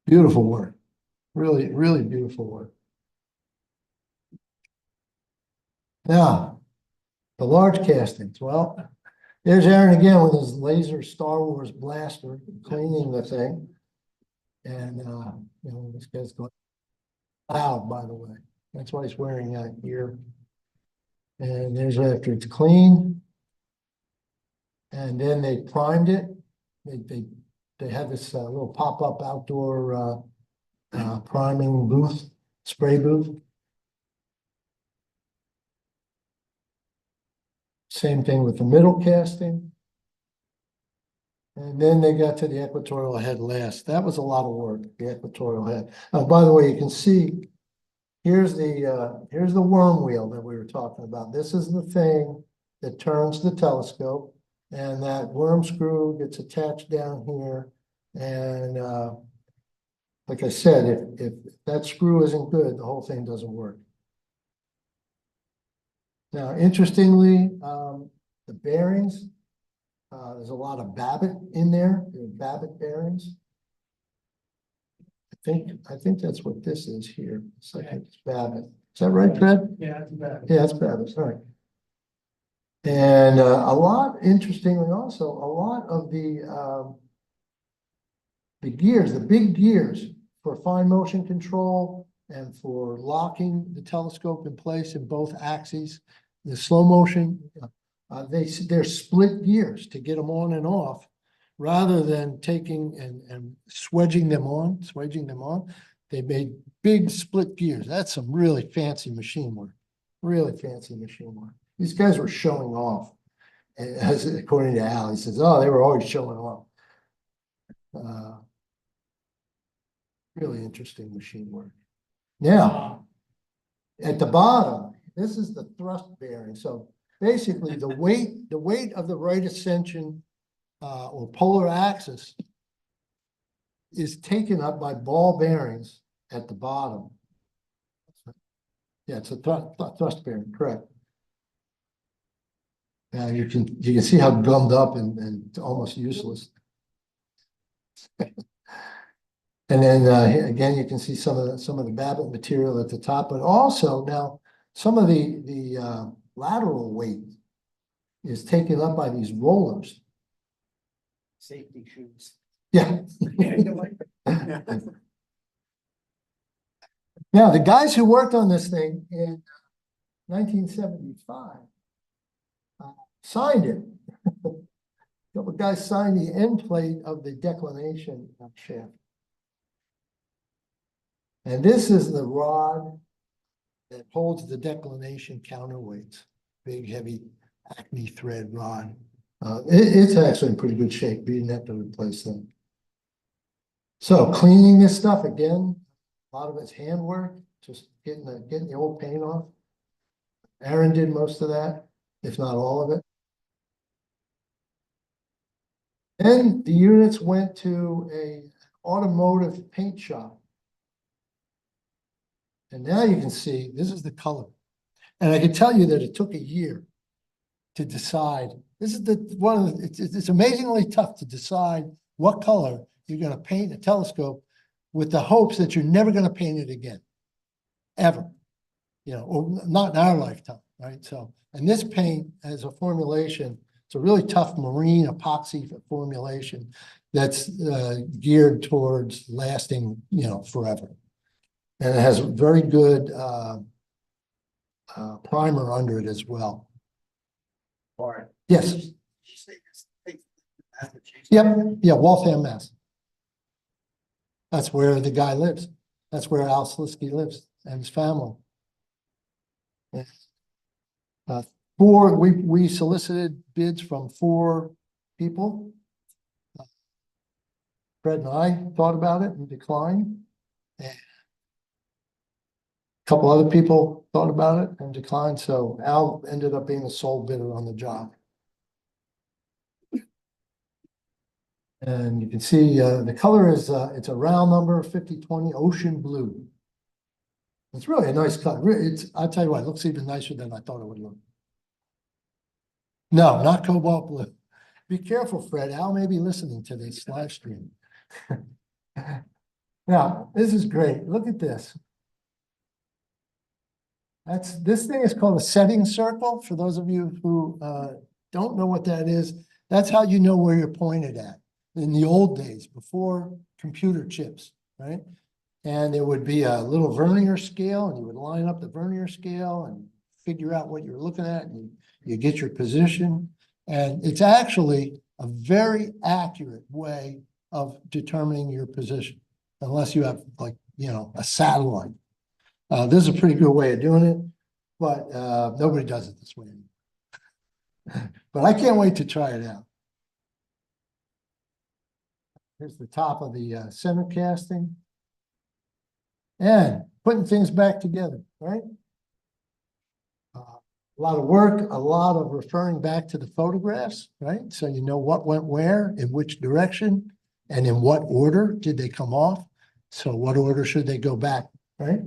Beautiful work. Really, really beautiful work. Now, the large castings. Well, there's Aaron again with his laser Star Wars blaster, cleaning the thing. And, this guy's going loud, by the way. That's why he's wearing that here. And there's after it's clean. And then they primed it. They had this little pop-up outdoor priming booth, spray booth. Same thing with the middle casting. And then they got to the equatorial head last. That was a lot of work, the equatorial head. By the way, you can see, here's the worm wheel that we were talking about. This is the thing that turns the telescope, and that worm screw gets attached down here. And like I said, if that screw isn't good, the whole thing doesn't work. Now, interestingly, the bearings, there's a lot of Babbitt in there. There are Babbitt bearings. I think that's what this is here. I think it's Babbitt. Is that right, Fred? Yeah, it's bad. Yeah, it's Babbitt. Sorry. And interestingly, also a lot of the gears, the big gears for fine motion control and for locking the telescope in place in both axes, the slow motion, they're split gears to get them on and off, rather than taking and swedging them on. They made big split gears. That's some really fancy machine work. Really fancy machine work. These guys were showing off. As according to Al, he says, "Oh, they were always showing off." Really interesting machine work. Now, at the bottom, this is the thrust bearing. So basically, the weight of the right ascension or polar axis is taken up by ball bearings at the bottom. Yeah, it's a thrust bearing, correct. Now you can see how gummed up and almost useless. And then again, you can see some of the Babbitt material at the top, but also now some of the lateral weight is taken up by these rollers. Safety shoes. Yeah. Yeah, you like that. Now, the guys who worked on this thing in 1975 signed it. A couple of guys signed the end plate of the declination shaft. And this is the rod that holds the declination counterweights. Big, heavy Acme thread rod. It's actually in pretty good shape. We didn't have to replace them. So cleaning this stuff again, a lot of it's handwork, just getting the old paint off. Aaron did most of that, if not all of it. Then the units went to a automotive paint shop. And now you can see, this is the color. And I can tell you that it took a year to decide. This is it's amazingly tough to decide what color you're gonna paint a telescope with the hopes that you're never gonna paint it again, ever. You know, or not in our lifetime, right? So, and this paint as a formulation, it's a really tough marine epoxy formulation that's geared towards lasting, you know, forever. And it has very good primer under it as well. Or. Yes. Yep, yeah, Waltham, Mass. That's where the guy lives. That's where Al Slisky lives and his family. We solicited bids from 4 people. Fred and I thought about it and declined. And a couple other people thought about it and declined, so Al ended up being the sole bidder on the job. And you can see the color is it's a round number 5020 ocean blue. It's really a nice color. I'll tell you what, it looks even nicer than I thought it would look. No, not cobalt blue. Be careful, Fred. Al may be listening to this live stream. Now, this is great. Look at this. This thing is called a setting circle. For those of you who don't know what that is, that's how you know where you're pointed at. In the old days, before computer chips, right? And there would be a little vernier scale, and you would line up the vernier scale and figure out what you're looking at, and you get your position. And it's actually a very accurate way of determining your position, unless you have, like, you know, a satellite. This is a pretty good way of doing it, but nobody does it this way anymore. But I can't wait to try it out. Here's the top of the center casting. And putting things back together, right? A lot of work, a lot of referring back to the photographs, right? So you know what went where, in which direction, and in what order did they come off? So what order should they go back, right?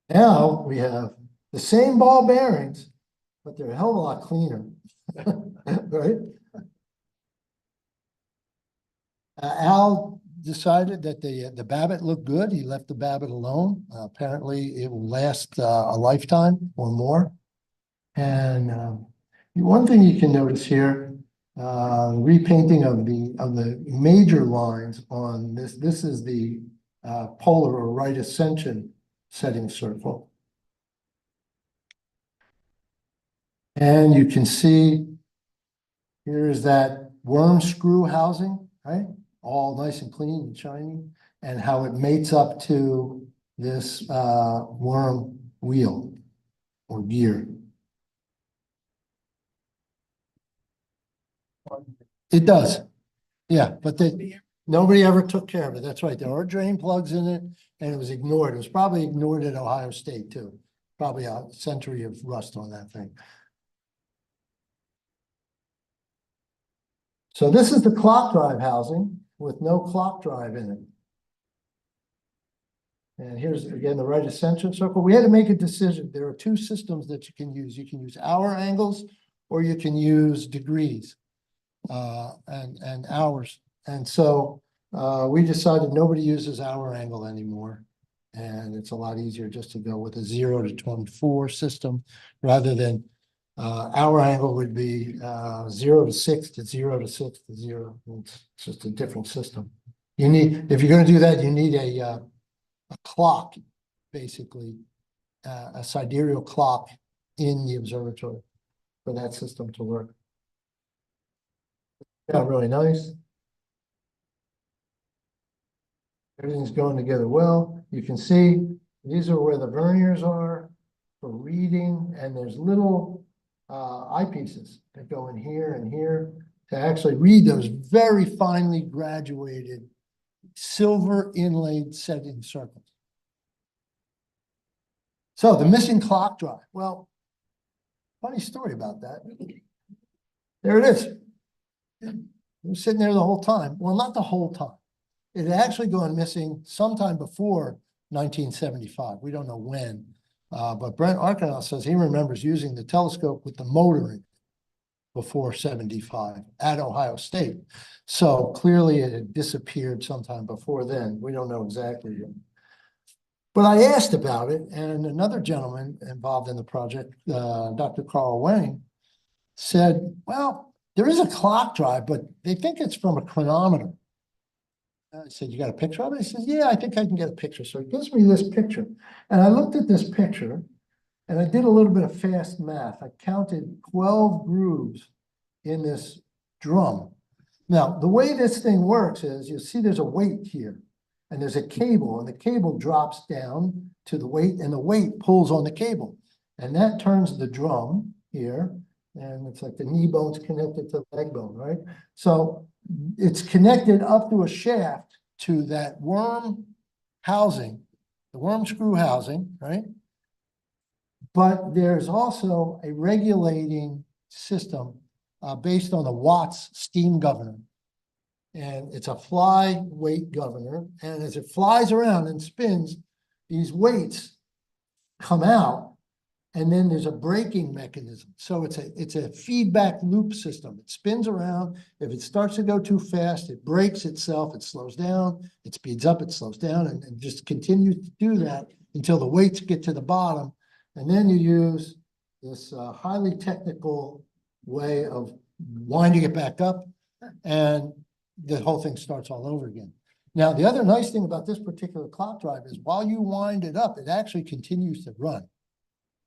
Now we have the same ball bearings, but they're a hell of a lot cleaner, right? Al decided that the Babbitt looked good. He left the Babbitt alone. Apparently, it will last a lifetime or more. And one thing you can notice here, repainting of the major lines on this. This is the polar or right ascension setting circle. And you can see here is that worm screw housing, right? All nice and clean and shiny, and how it mates up to this worm wheel or gear. It does. Yeah, but nobody ever took care of it. That's right. There are drain plugs in it, and it was ignored. It was probably ignored at Ohio State too. Probably a century of rust on that thing. So this is the clock drive housing with no clock drive in it. And here's again the right ascension circle. We had to make a decision. There are 2 systems that you can use. You can use hour angles, or you can use degrees and hours. And so we decided nobody uses hour angle anymore. And it's a lot easier just to go with a 0 to 24 system rather than hour angle would be 0 to 6 to 0 to 6 to 0. It's just a different system. You need, if you're going to do that, you need a clock, basically, a sidereal clock in the observatory for that system to work. Yeah, really nice. Everything's going together well. You can see these are where the verniers are for reading, and there's little eyepieces that go in here and here to actually read those very finely graduated silver inlaid setting circles. So the missing clock drive. Well, funny story about that. There it is. It was sitting there the whole time. Well, not the whole time. It had actually gone missing sometime before 1975. We don't know when. But Brent Arkansas says he remembers using the telescope with the motor in it before 75 at Ohio State. So clearly it had disappeared sometime before then. We don't know exactly. But I asked about it, and another gentleman involved in the project, Dr. Carl Wang, said, well, there is a clock drive, but they think it's from a chronometer. I said, you got a picture of it? He says, yeah, I think I can get a picture. So he gives me this picture. And I looked at this picture and I did a little bit of fast math. I counted 12 grooves in this drum. Now, the way this thing works is you see there's a weight here and there's a cable, and the cable drops down to the weight and the weight pulls on the cable. And that turns the drum here. And it's like the knee bone's connected to the leg bone, right? So it's connected up through a shaft to that worm housing, the worm screw housing, right? But there's also a regulating system based on the Watts steam governor. And it's a fly weight governor. And as it flies around and spins, these weights come out. And then there's a braking mechanism. So it's a feedback loop system. It spins around. If it starts to go too fast, it brakes itself, it slows down, it speeds up, it slows down, and just continues to do that until the weights get to the bottom. And then you use this highly technical way of winding it back up, and the whole thing starts all over again. Now, the other nice thing about this particular clock drive is while you wind it up, it actually continues to run.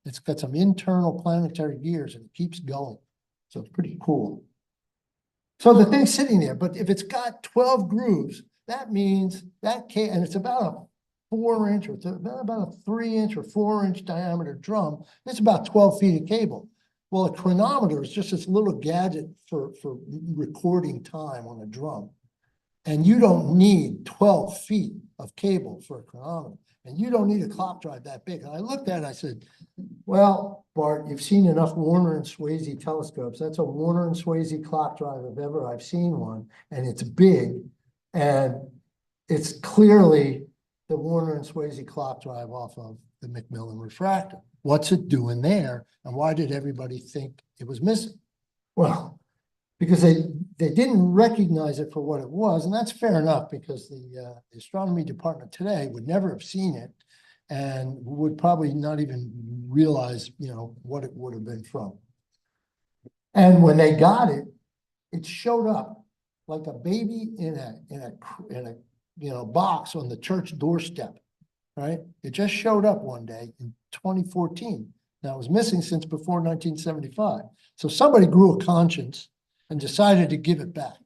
It's got some internal planetary gears and it keeps going. So it's pretty cool. So the thing's sitting there, but if it's got 12 grooves, that means that can't, and it's about a 4-inch or about a 3-inch or 4-inch diameter drum. It's about 12 feet of cable. Well, a chronometer is just this little gadget for recording time on a drum. And you don't need 12 feet of cable for a chronometer. And you don't need a clock drive that big. And I looked at it, I said, well, Bart, you've seen enough Warner and Swasey telescopes. That's a Warner and Swasey clock drive if ever I've seen one. And it's big. And it's clearly the Warner and Swasey clock drive off of the Macmillan refractor. What's it doing there? And why did everybody think it was missing? Well, because they didn't recognize it for what it was, and that's fair enough because the astronomy department today would never have seen it and would probably not even realize, what it would have been from. And when they got it, it showed up like a baby in a box on the church doorstep, right? It just showed up one day in 2014. Now it was missing since before 1975. So somebody grew a conscience and decided to give it back,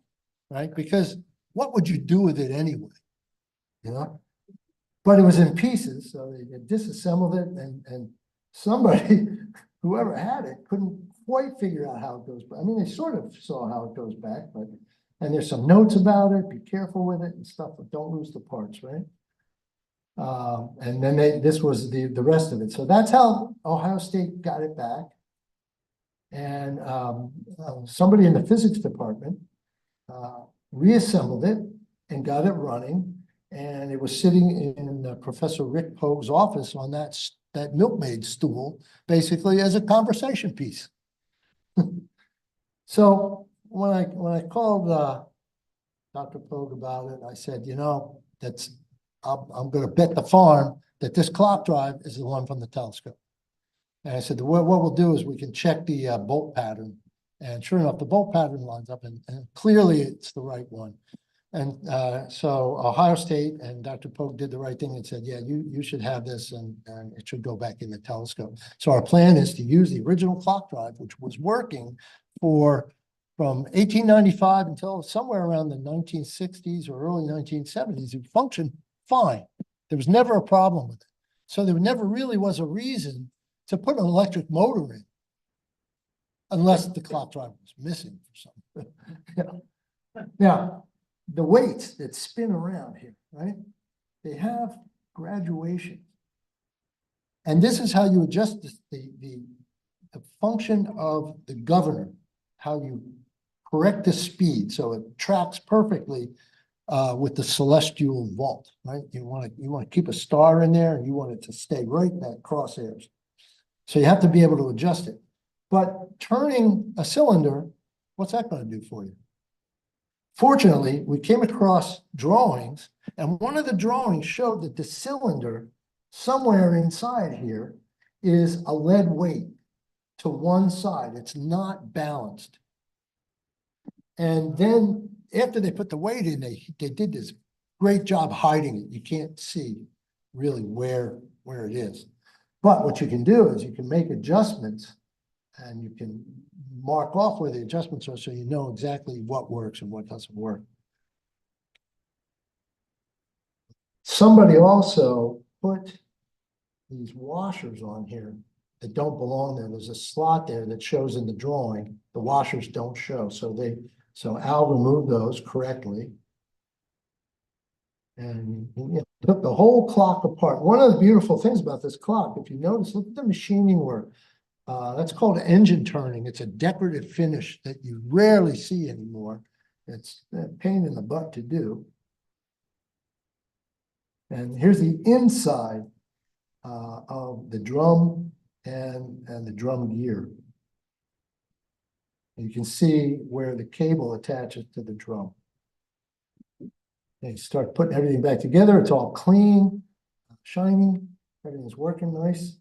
right? Because what would you do with it anyway, But it was in pieces, so they disassembled it, and somebody, whoever had it, couldn't quite figure out how it goes back. I mean, they sort of saw how it goes back, and there's some notes about it, be careful with it and stuff, but don't lose the parts, right? And then this was the rest of it. So that's how Ohio State got it back. And somebody in the physics department reassembled it and got it running. And it was sitting in Professor Rick Pogue's office on that milkmaid stool, basically as a conversation piece. So when I called Dr. Pogue about it, I said, I'm going to bet the farm that this clock drive is the one from the telescope. And I said, what we'll do is we can check the bolt pattern. And sure enough, the bolt pattern lines up, and clearly it's the right one. And so Ohio State and Dr. Pogue did the right thing and said, yeah, you should have this, and it should go back in the telescope. So our plan is to use the original clock drive, which was working from 1895 until somewhere around the 1960s or early 1970s. It functioned fine. There was never a problem with it. So there never really was a reason to put an electric motor in. unless the clock drive was missing for something. Yeah. Now, the weights that spin around here, right? They have graduation. And this is how you adjust the function of the governor, how you correct the speed so it tracks perfectly with the celestial vault, right? You want to keep a star in there and you want it to stay right in that crosshairs. So you have to be able to adjust it. But turning a cylinder, what's that going to do for you? Fortunately, we came across drawings, and one of the drawings showed that the cylinder somewhere inside here is a lead weight to one side. It's not balanced. And then after they put the weight in, they did this great job hiding it. You can't see really where it is. But what you can do is you can make adjustments and you can mark off where the adjustments are so you know exactly what works and what doesn't work. Somebody also put these washers on here that don't belong there. There's a slot there that shows in the drawing. The washers don't show. So Al removed those correctly. And he took the whole clock apart. One of the beautiful things about this clock, if you notice, look at the machining work. That's called engine turning. It's a decorative finish that you rarely see anymore. It's a pain in the butt to do. And here's the inside of the drum and the drum gear. You can see where the cable attaches to the drum. And you start putting everything back together. It's all clean, shiny. Everything's working nice.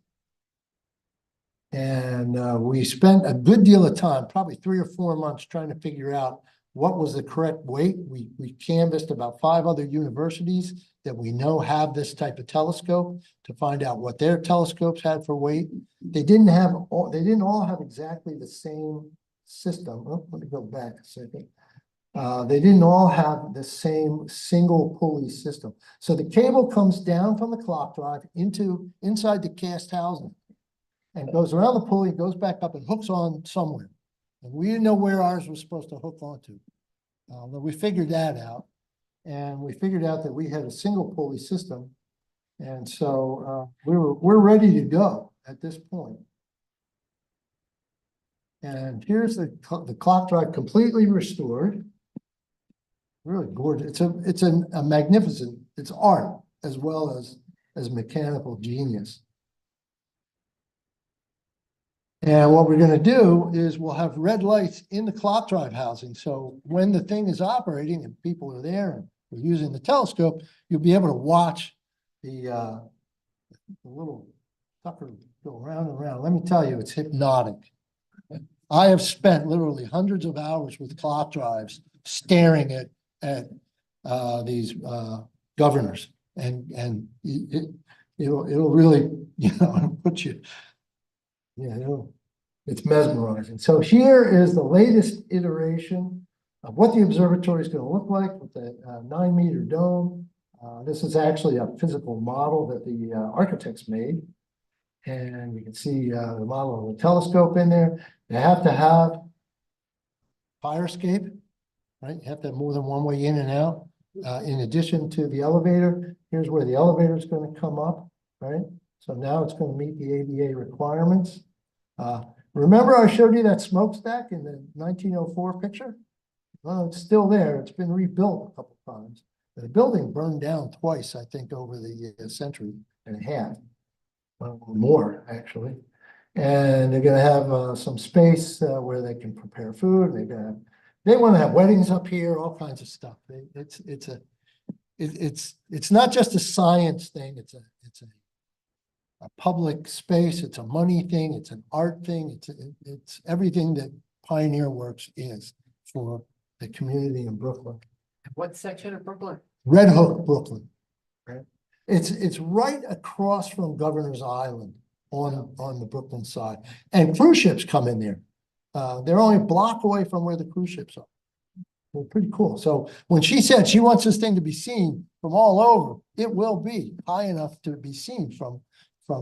And we spent a good deal of time, probably 3 or 4 months, trying to figure out what was the correct weight. We canvassed about 5 other universities that we know have this type of telescope to find out what their telescopes had for weight. They didn't all have exactly the same system. Oh, let me go back a second. They didn't all have the same single pulley system. So the cable comes down from the clock drive inside the cast housing and goes around the pulley, goes back up and hooks on somewhere. And we didn't know where ours was supposed to hook onto. But we figured that out. And we figured out that we had a single pulley system. And so we're ready to go at this point. And here's the clock drive completely restored. Really gorgeous. It's a magnificent, it's art as well as mechanical genius. And what we're going to do is we'll have red lights in the clock drive housing. So when the thing is operating and people are there and we're using the telescope, you'll be able to watch the little sucker go around and around. Let me tell you, it's hypnotic. I have spent literally hundreds of hours with clock drives staring at these governors, and it'll really, put you. Yeah, it's mesmerizing. So here is the latest iteration of what the observatory is going to look like with the 9-meter dome. This is actually a physical model that the architects made. And you can see the model of the telescope in there. They have to have fire escape, right? You have to have more than one way in and out. In addition to the elevator, here's where the elevator is going to come up, right? So now it's going to meet the ADA requirements. Remember I showed you that smokestack in the 1904 picture? Well, it's still there. It's been rebuilt a couple times. The building burned down twice, I think, over the century and a half. More, actually. And they're going to have some space where they can prepare food. They want to have weddings up here, all kinds of stuff. It's not just a science thing. It's a public space. It's a money thing. It's an art thing. It's everything that Pioneer Works is for the community in Brooklyn. What section of Brooklyn? Red Hook, Brooklyn. Right? It's right across from Governor's Island on the Brooklyn side. And cruise ships come in there. They're only a block away from where the cruise ships are. They're pretty cool. So when she said she wants this thing to be seen from all over, it will be high enough to be seen from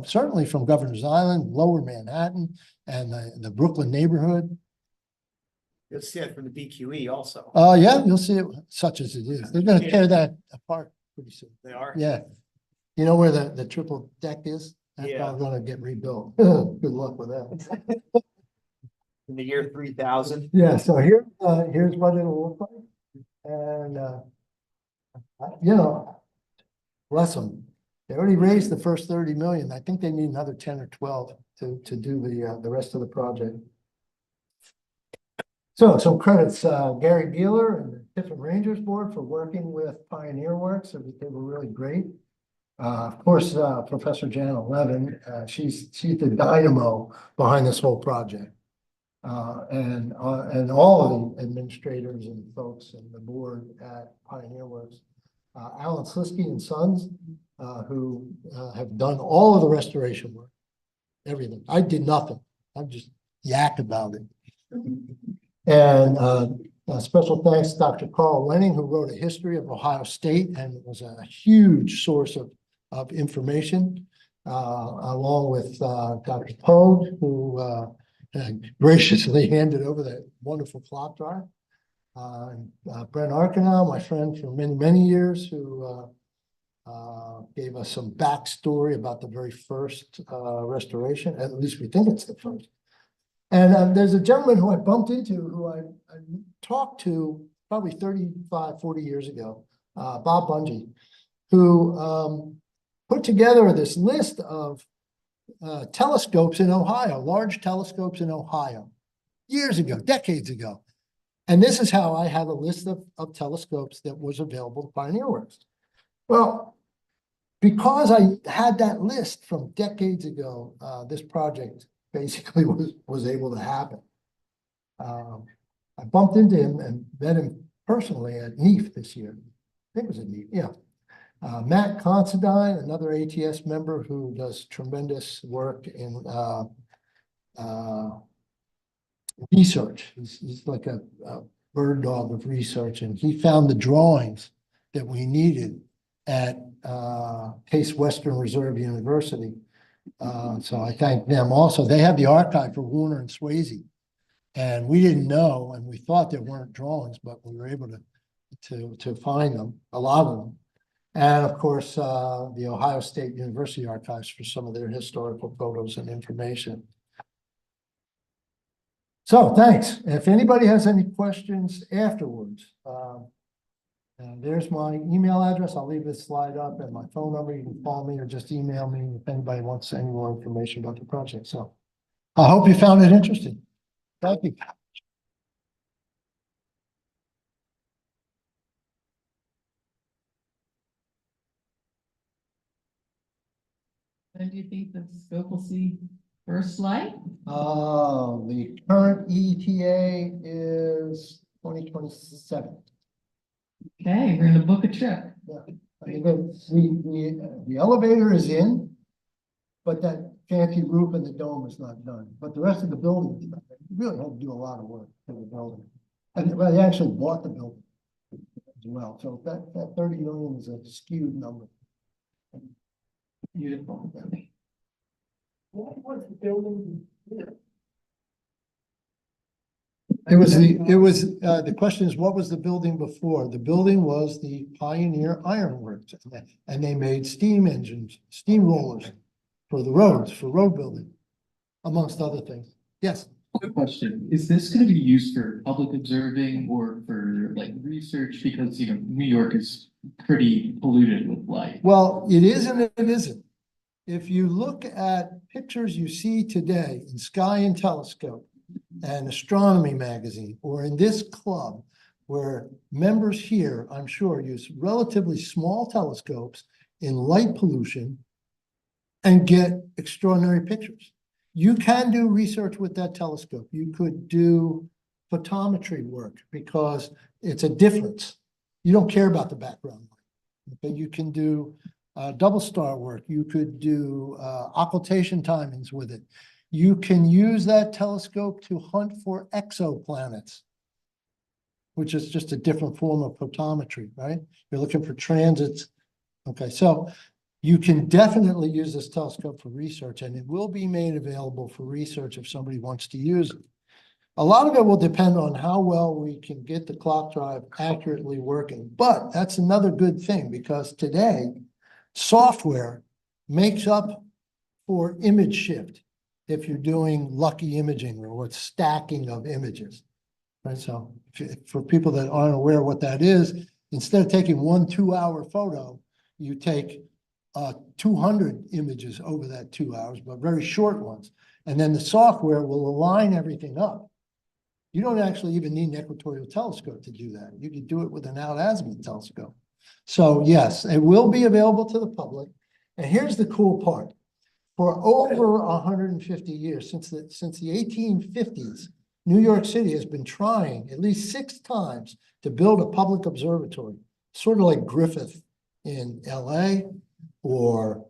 certainly from Governor's Island, Lower Manhattan, and the Brooklyn neighborhood. You'll see it from the BQE also. Yeah, you'll see it such as it is. They're gonna tear that apart pretty soon. They are. Yeah. You know where the triple deck is? That's Yeah. all gonna get rebuilt. Good luck with that. In the year 3000. Yeah, so here's what it'll look like. And, you know, bless them. They already raised the first 30 million. I think they need another 10 or 12 to do the rest of the project. So some credits, Gary Beeler and the Tiffin Rangers Board for working with Pioneer Works. They were really great. Of course, Professor Janet Levin, she's the dynamo behind this whole project. And all of the administrators and folks and the board at Pioneer Works. Alan Sliskey and Sons, who have done all of the restoration work, everything. I did nothing. I just yacked about it. And a special thanks to Dr. Carl Lenning, who wrote a history of Ohio State and was a huge source of information, along with Dr. Pode, who graciously handed over that wonderful clock drive. Brent Arcanow, my friend for many, many years, who gave us some backstory about the very first restoration. At least we think it's the first. And there's a gentleman who I bumped into, who I talked to probably 35, 40 years ago, Bob Bungie, who put together this list of telescopes in Ohio, large telescopes in Ohio, years ago, decades ago. And this is how I had a list of telescopes that was available to Pioneer Works. Well, because I had that list from decades ago, this project basically was able to happen. I bumped into him and met him personally at NEAF this year. I think it was at NEAF, yeah. Matt Considine, another ATS member who does tremendous work in research. He's like a bird dog of research, and he found the drawings that we needed at Case Western Reserve University. So I thank them also. They have the archive for Warner and Swayze, and we didn't know, and we thought there weren't drawings, but we were able to find them, a lot of them. And of course, the Ohio State University archives for some of their historical photos and information. So thanks. If anybody has any questions afterwards, there's my email address. I'll leave this slide up, and my phone number. You can call me or just email me if anybody wants any more information about the project. So I hope you found it interesting. Thank you. When do you think the scope will see first light? The current ETA is 2027. Okay, we're gonna book a trip. I mean, the elevator is in, but that fancy roof and the dome is not done. But the rest of the building is done. You really had to do a lot of work for the building. And well, they actually bought the building as well. So that 30 million is a skewed number. Beautiful. What was the building? The question is, what was the building before? The building was the Pioneer Iron Works, and they made steam engines, steam rollers for the roads, for road building, amongst other things. Yes. Quick question, is this gonna be used for public observing or for like research? Because, you know, New York is pretty polluted with light. Well, it is and it isn't. If you look at pictures you see today in Sky and Telescope and Astronomy Magazine, or in this club, where members here, I'm sure, use relatively small telescopes in light pollution and get extraordinary pictures. You can do research with that telescope. You could do photometry work because it's a difference. You don't care about the background light, but you can do double star work. You could do occultation timings with it. You can use that telescope to hunt for exoplanets, which is just a different form of photometry, right? You're looking for transits. Okay, so you can definitely use this telescope for research, and it will be made available for research if somebody wants to use it. A lot of it will depend on how well we can get the clock drive accurately working, but that's another good thing because today software makes up for image shift if you're doing lucky imaging or what's stacking of images. Right, so for people that aren't aware what that is, instead of taking 1 2-hour photo, you take 200 images over that 2 hours, but very short ones. And then the software will align everything up. You don't actually even need an equatorial telescope to do that. You can do it with an out-azimuth telescope. So yes, it will be available to the public. And here's the cool part. For over 150 years, since the 1850s, New York City has been trying at least 6 times to build a public observatory, sort of like Griffith in LA or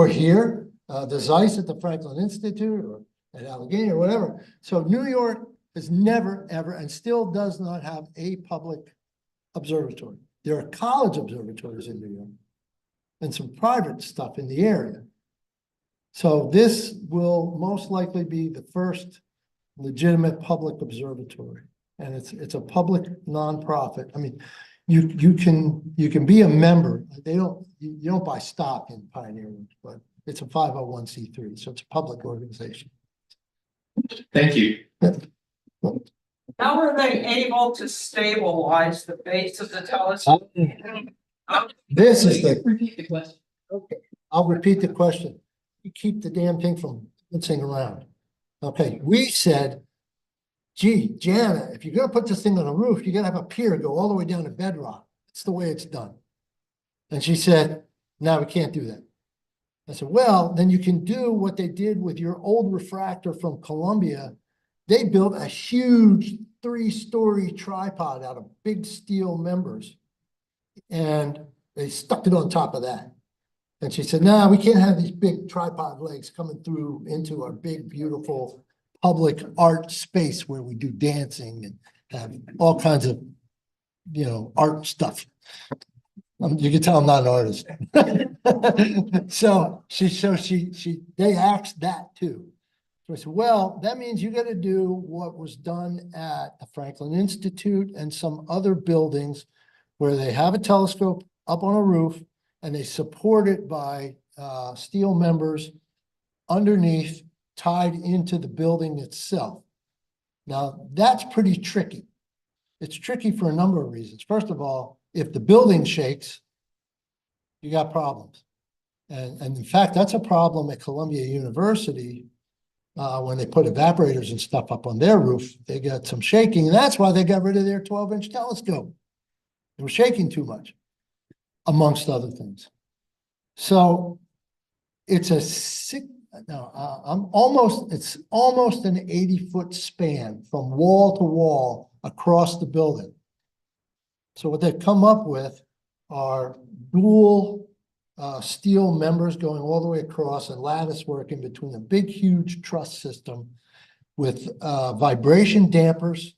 here, the Zeiss at the Franklin Institute or at Allegheny or whatever. So New York has never, ever, and still does not have a public observatory. There are college observatories in New York and some private stuff in the area. So this will most likely be the first legitimate public observatory. And it's a public nonprofit. I mean, you can be a member. You don't buy stock in Pioneer, but it's a 501c3, so it's a public organization. Thank you. How are they able to stabilize the base of the telescope? This is the, Repeat the question. okay, I'll repeat the question. You keep the damn thing from bouncing around. Okay, we said, gee, Jana, if you're gonna put this thing on a roof, you gotta have a pier go all the way down to bedrock. That's the way it's done. And she said, no, we can't do that. I said, well, then you can do what they did with your old refractor from Columbia. They built a huge 3-story tripod out of big steel members. And they stuck it on top of that. And she said, no, we can't have these big tripod legs coming through into our big, beautiful public art space where we do dancing and have all kinds of, art stuff. You can tell I'm not an artist. So they asked that too. So I said, well, that means you got to do what was done at the Franklin Institute and some other buildings where they have a telescope up on a roof and they support it by steel members underneath, tied into the building itself. Now, that's pretty tricky. It's tricky for a number of reasons. First of all, if the building shakes, you got problems. And in fact, that's a problem at Columbia University. When they put evaporators and stuff up on their roof, they got some shaking. And that's why they got rid of their 12-inch telescope. It was shaking too much, amongst other things. So it's it's almost an 80-foot span from wall to wall across the building. So what they've come up with are dual steel members going all the way across and lattice work in between a big, huge truss system with vibration dampers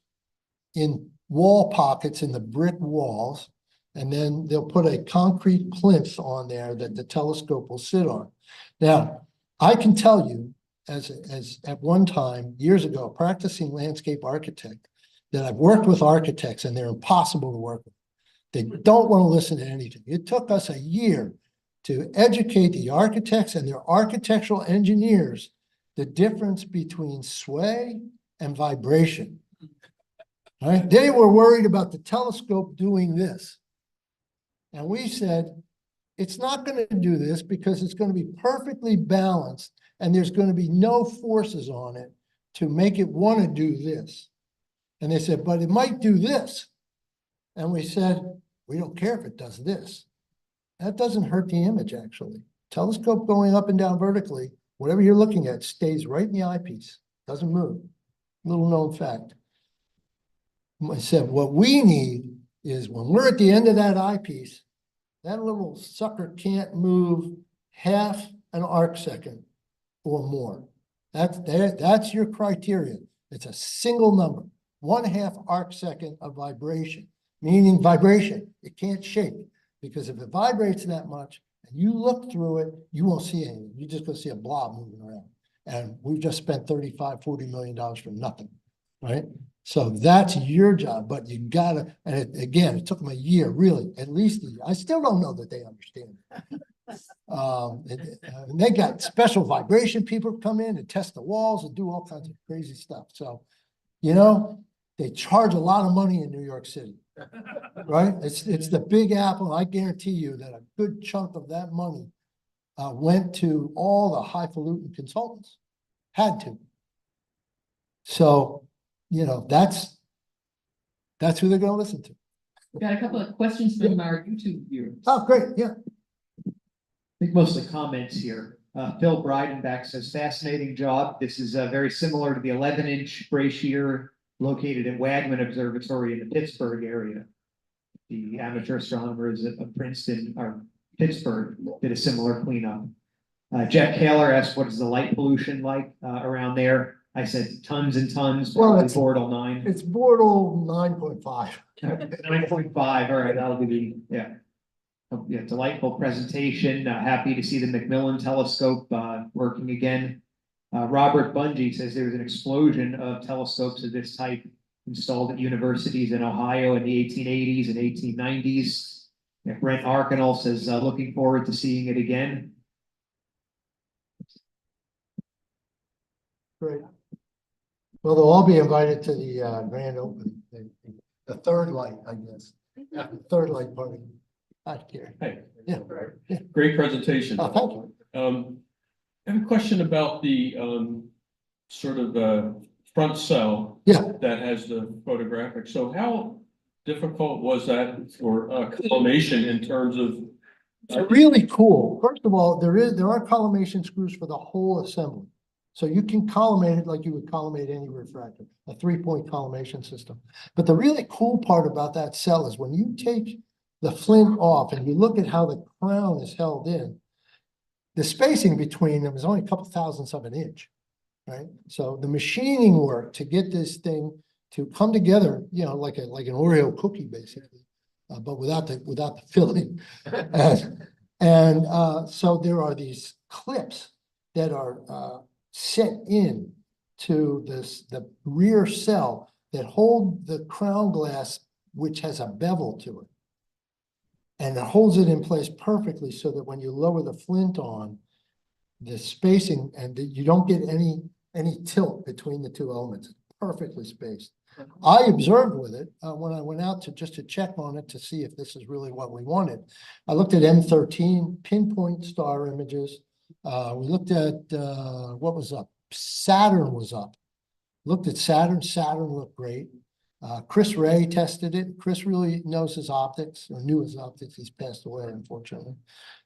in wall pockets in the brick walls. And then they'll put a concrete plinth on there that the telescope will sit on. Now, I can tell you, as at one time, years ago, practicing landscape architect, that I've worked with architects and they're impossible to work with. They don't want to listen to anything. It took us a year to educate the architects and their architectural engineers the difference between sway and vibration. All right? They were worried about the telescope doing this. And we said, it's not going to do this because it's going to be perfectly balanced and there's going to be no forces on it to make it want to do this. And they said, but it might do this. And we said, we don't care if it does this. That doesn't hurt the image, actually. Telescope going up and down vertically, whatever you're looking at stays right in the eyepiece, doesn't move. Little known fact. I said, what we need is when we're at the end of that eyepiece, that little sucker can't move half an arc second or more. That's your criteria. It's a single number, 1/2 arc second of vibration, meaning vibration. It can't shake because if it vibrates that much, You look through it, you won't see anything. You're just gonna see a blob moving around. And we've just spent $35–40 million for nothing, right? So that's your job, but you gotta, and again, it took them a year, really, at least a year. I still don't know that they understand. And they got special vibration people come in and test the walls and do all kinds of crazy stuff. So, you know, they charge a lot of money in New York City, right? It's the Big Apple. I guarantee you that a good chunk of that money went to all the highfalutin consultants, had to. So, you know, that's who they're gonna listen to. Got a couple of questions from our YouTube viewers. Oh, great, yeah. I think most of the comments here. Phil Breidenbach says, fascinating job. This is very similar to the 11-inch brazier located at Wagman Observatory in the Pittsburgh area. The amateur astronomers of Princeton or Pittsburgh did a similar cleanup. Jeff Kaler asked, what is the light pollution like around there? I said tons and tons, Well, probably it's- Bortle 9. It's Bortle 9.5. 9.5, all right, that'll be, yeah. Oh, yeah, delightful presentation. Happy to see the Macmillan telescope working again. Robert Bungie says there was an explosion of telescopes of this type installed at universities in Ohio in the 1880s and 1890s. Yeah, Brent Arkinall says looking forward to seeing it again. Great. Well, they'll all be invited to the grand opening, the third light, I guess. The third light party. Not here. Hey. Yeah. Great presentation. Oh, thank you. I have a question about the sort of front cell. Yeah. That has the photographic. So how difficult was that for collimation in terms of? It's really cool. First of all, there are collimation screws for the whole assembly. So you can collimate it like you would collimate any refractor, a 3-point collimation system. But the really cool part about that cell is when you take the flint off and you look at how the crown is held in, the spacing between them is only a couple thousandths of an inch, right? So the machining work to get this thing to come together, you know, like an Oreo cookie, basically, but without the filling. So there are these clips that are set in to the rear cell that hold the crown glass, which has a bevel to it. And it holds it in place perfectly so that when you lower the flint on, the spacing and you don't get any tilt between the two elements. It's perfectly spaced. I observed with it when I went out to check on it to see if this is really what we wanted. I looked at M13 pinpoint star images. We looked at what was up. Saturn was up. Looked at Saturn. Saturn looked great. Chris Ray tested it. Chris really knows his optics, or knew his optics. He's passed away, unfortunately.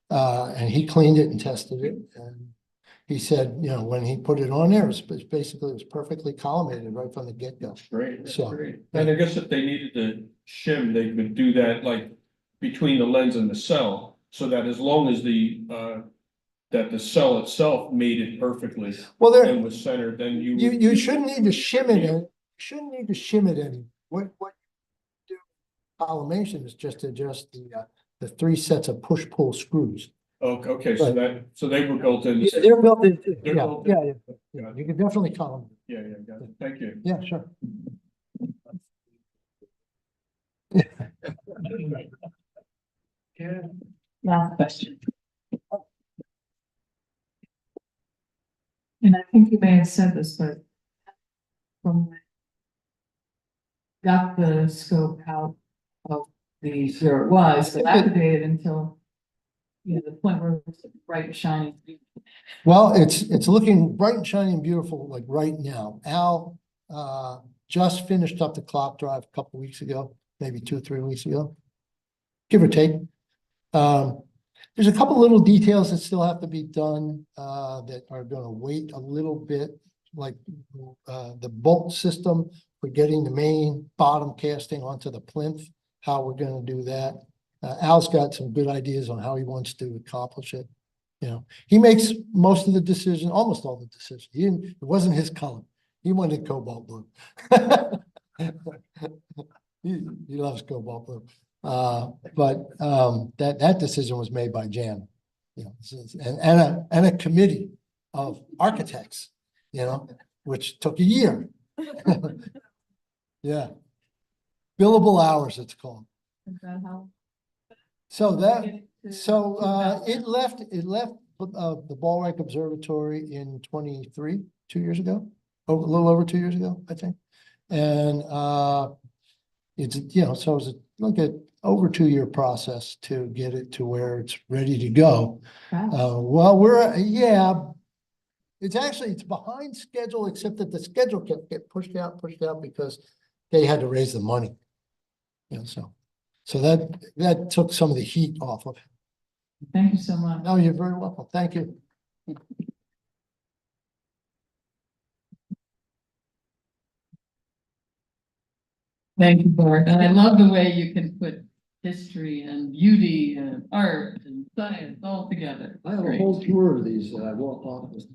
And he cleaned it and tested it. And he said, you know, when he put it on there, it was perfectly collimated right from the get-go. Great, So, great. And I guess if they needed to shim, they could do that like between the lens and the cell, so that as long as that the cell itself made it perfectly well, and was centered, then you shouldn't need to shim it. Shouldn't need to shim it any. What you do collimation is just adjust the 3 sets of push-pull screws. Okay, so they were built in. Yeah, they're built in. They're Yeah, built in. yeah. You can definitely collimate. Yeah, got it. Thank you. Yeah, sure. Last question. And I think you may have said this, but from got the scope out of where it was dilapidated until, you know, the point where it's bright and shiny. Well, it's looking bright and shiny and beautiful like right now. Al just finished up the clock drive a couple weeks ago, maybe 2-3 weeks ago, give or take. There's a couple little details that still have to be done that are going to wait a little bit, like the bolt system for getting the main bottom casting onto the plinth, how we're going to do that. Al's got some good ideas on how he wants to accomplish it. You know, he makes most of the decision, almost all the decisions. It wasn't his color. He wanted cobalt blue. He loves cobalt blue. But that decision was made by Jan. You know, and a committee of architects, you know, which took a year. Yeah. Billable hours, it's called. So it left the Ballwright Observatory in 23, 2 years ago, a little over 2 years ago, I think. And it's, you know, so it's like a over 2 year process to get it to where it's ready to go. Well, it's behind schedule, except that the schedule kept get pushed out because they had to raise the money. You know, so that took some of the heat off of it. Thank you so much. No, you're very welcome. Thank you. Thank you, Bart. And I love the way you can put history and beauty and art and science all together. I have a Great. whole tour of these that I walk off with.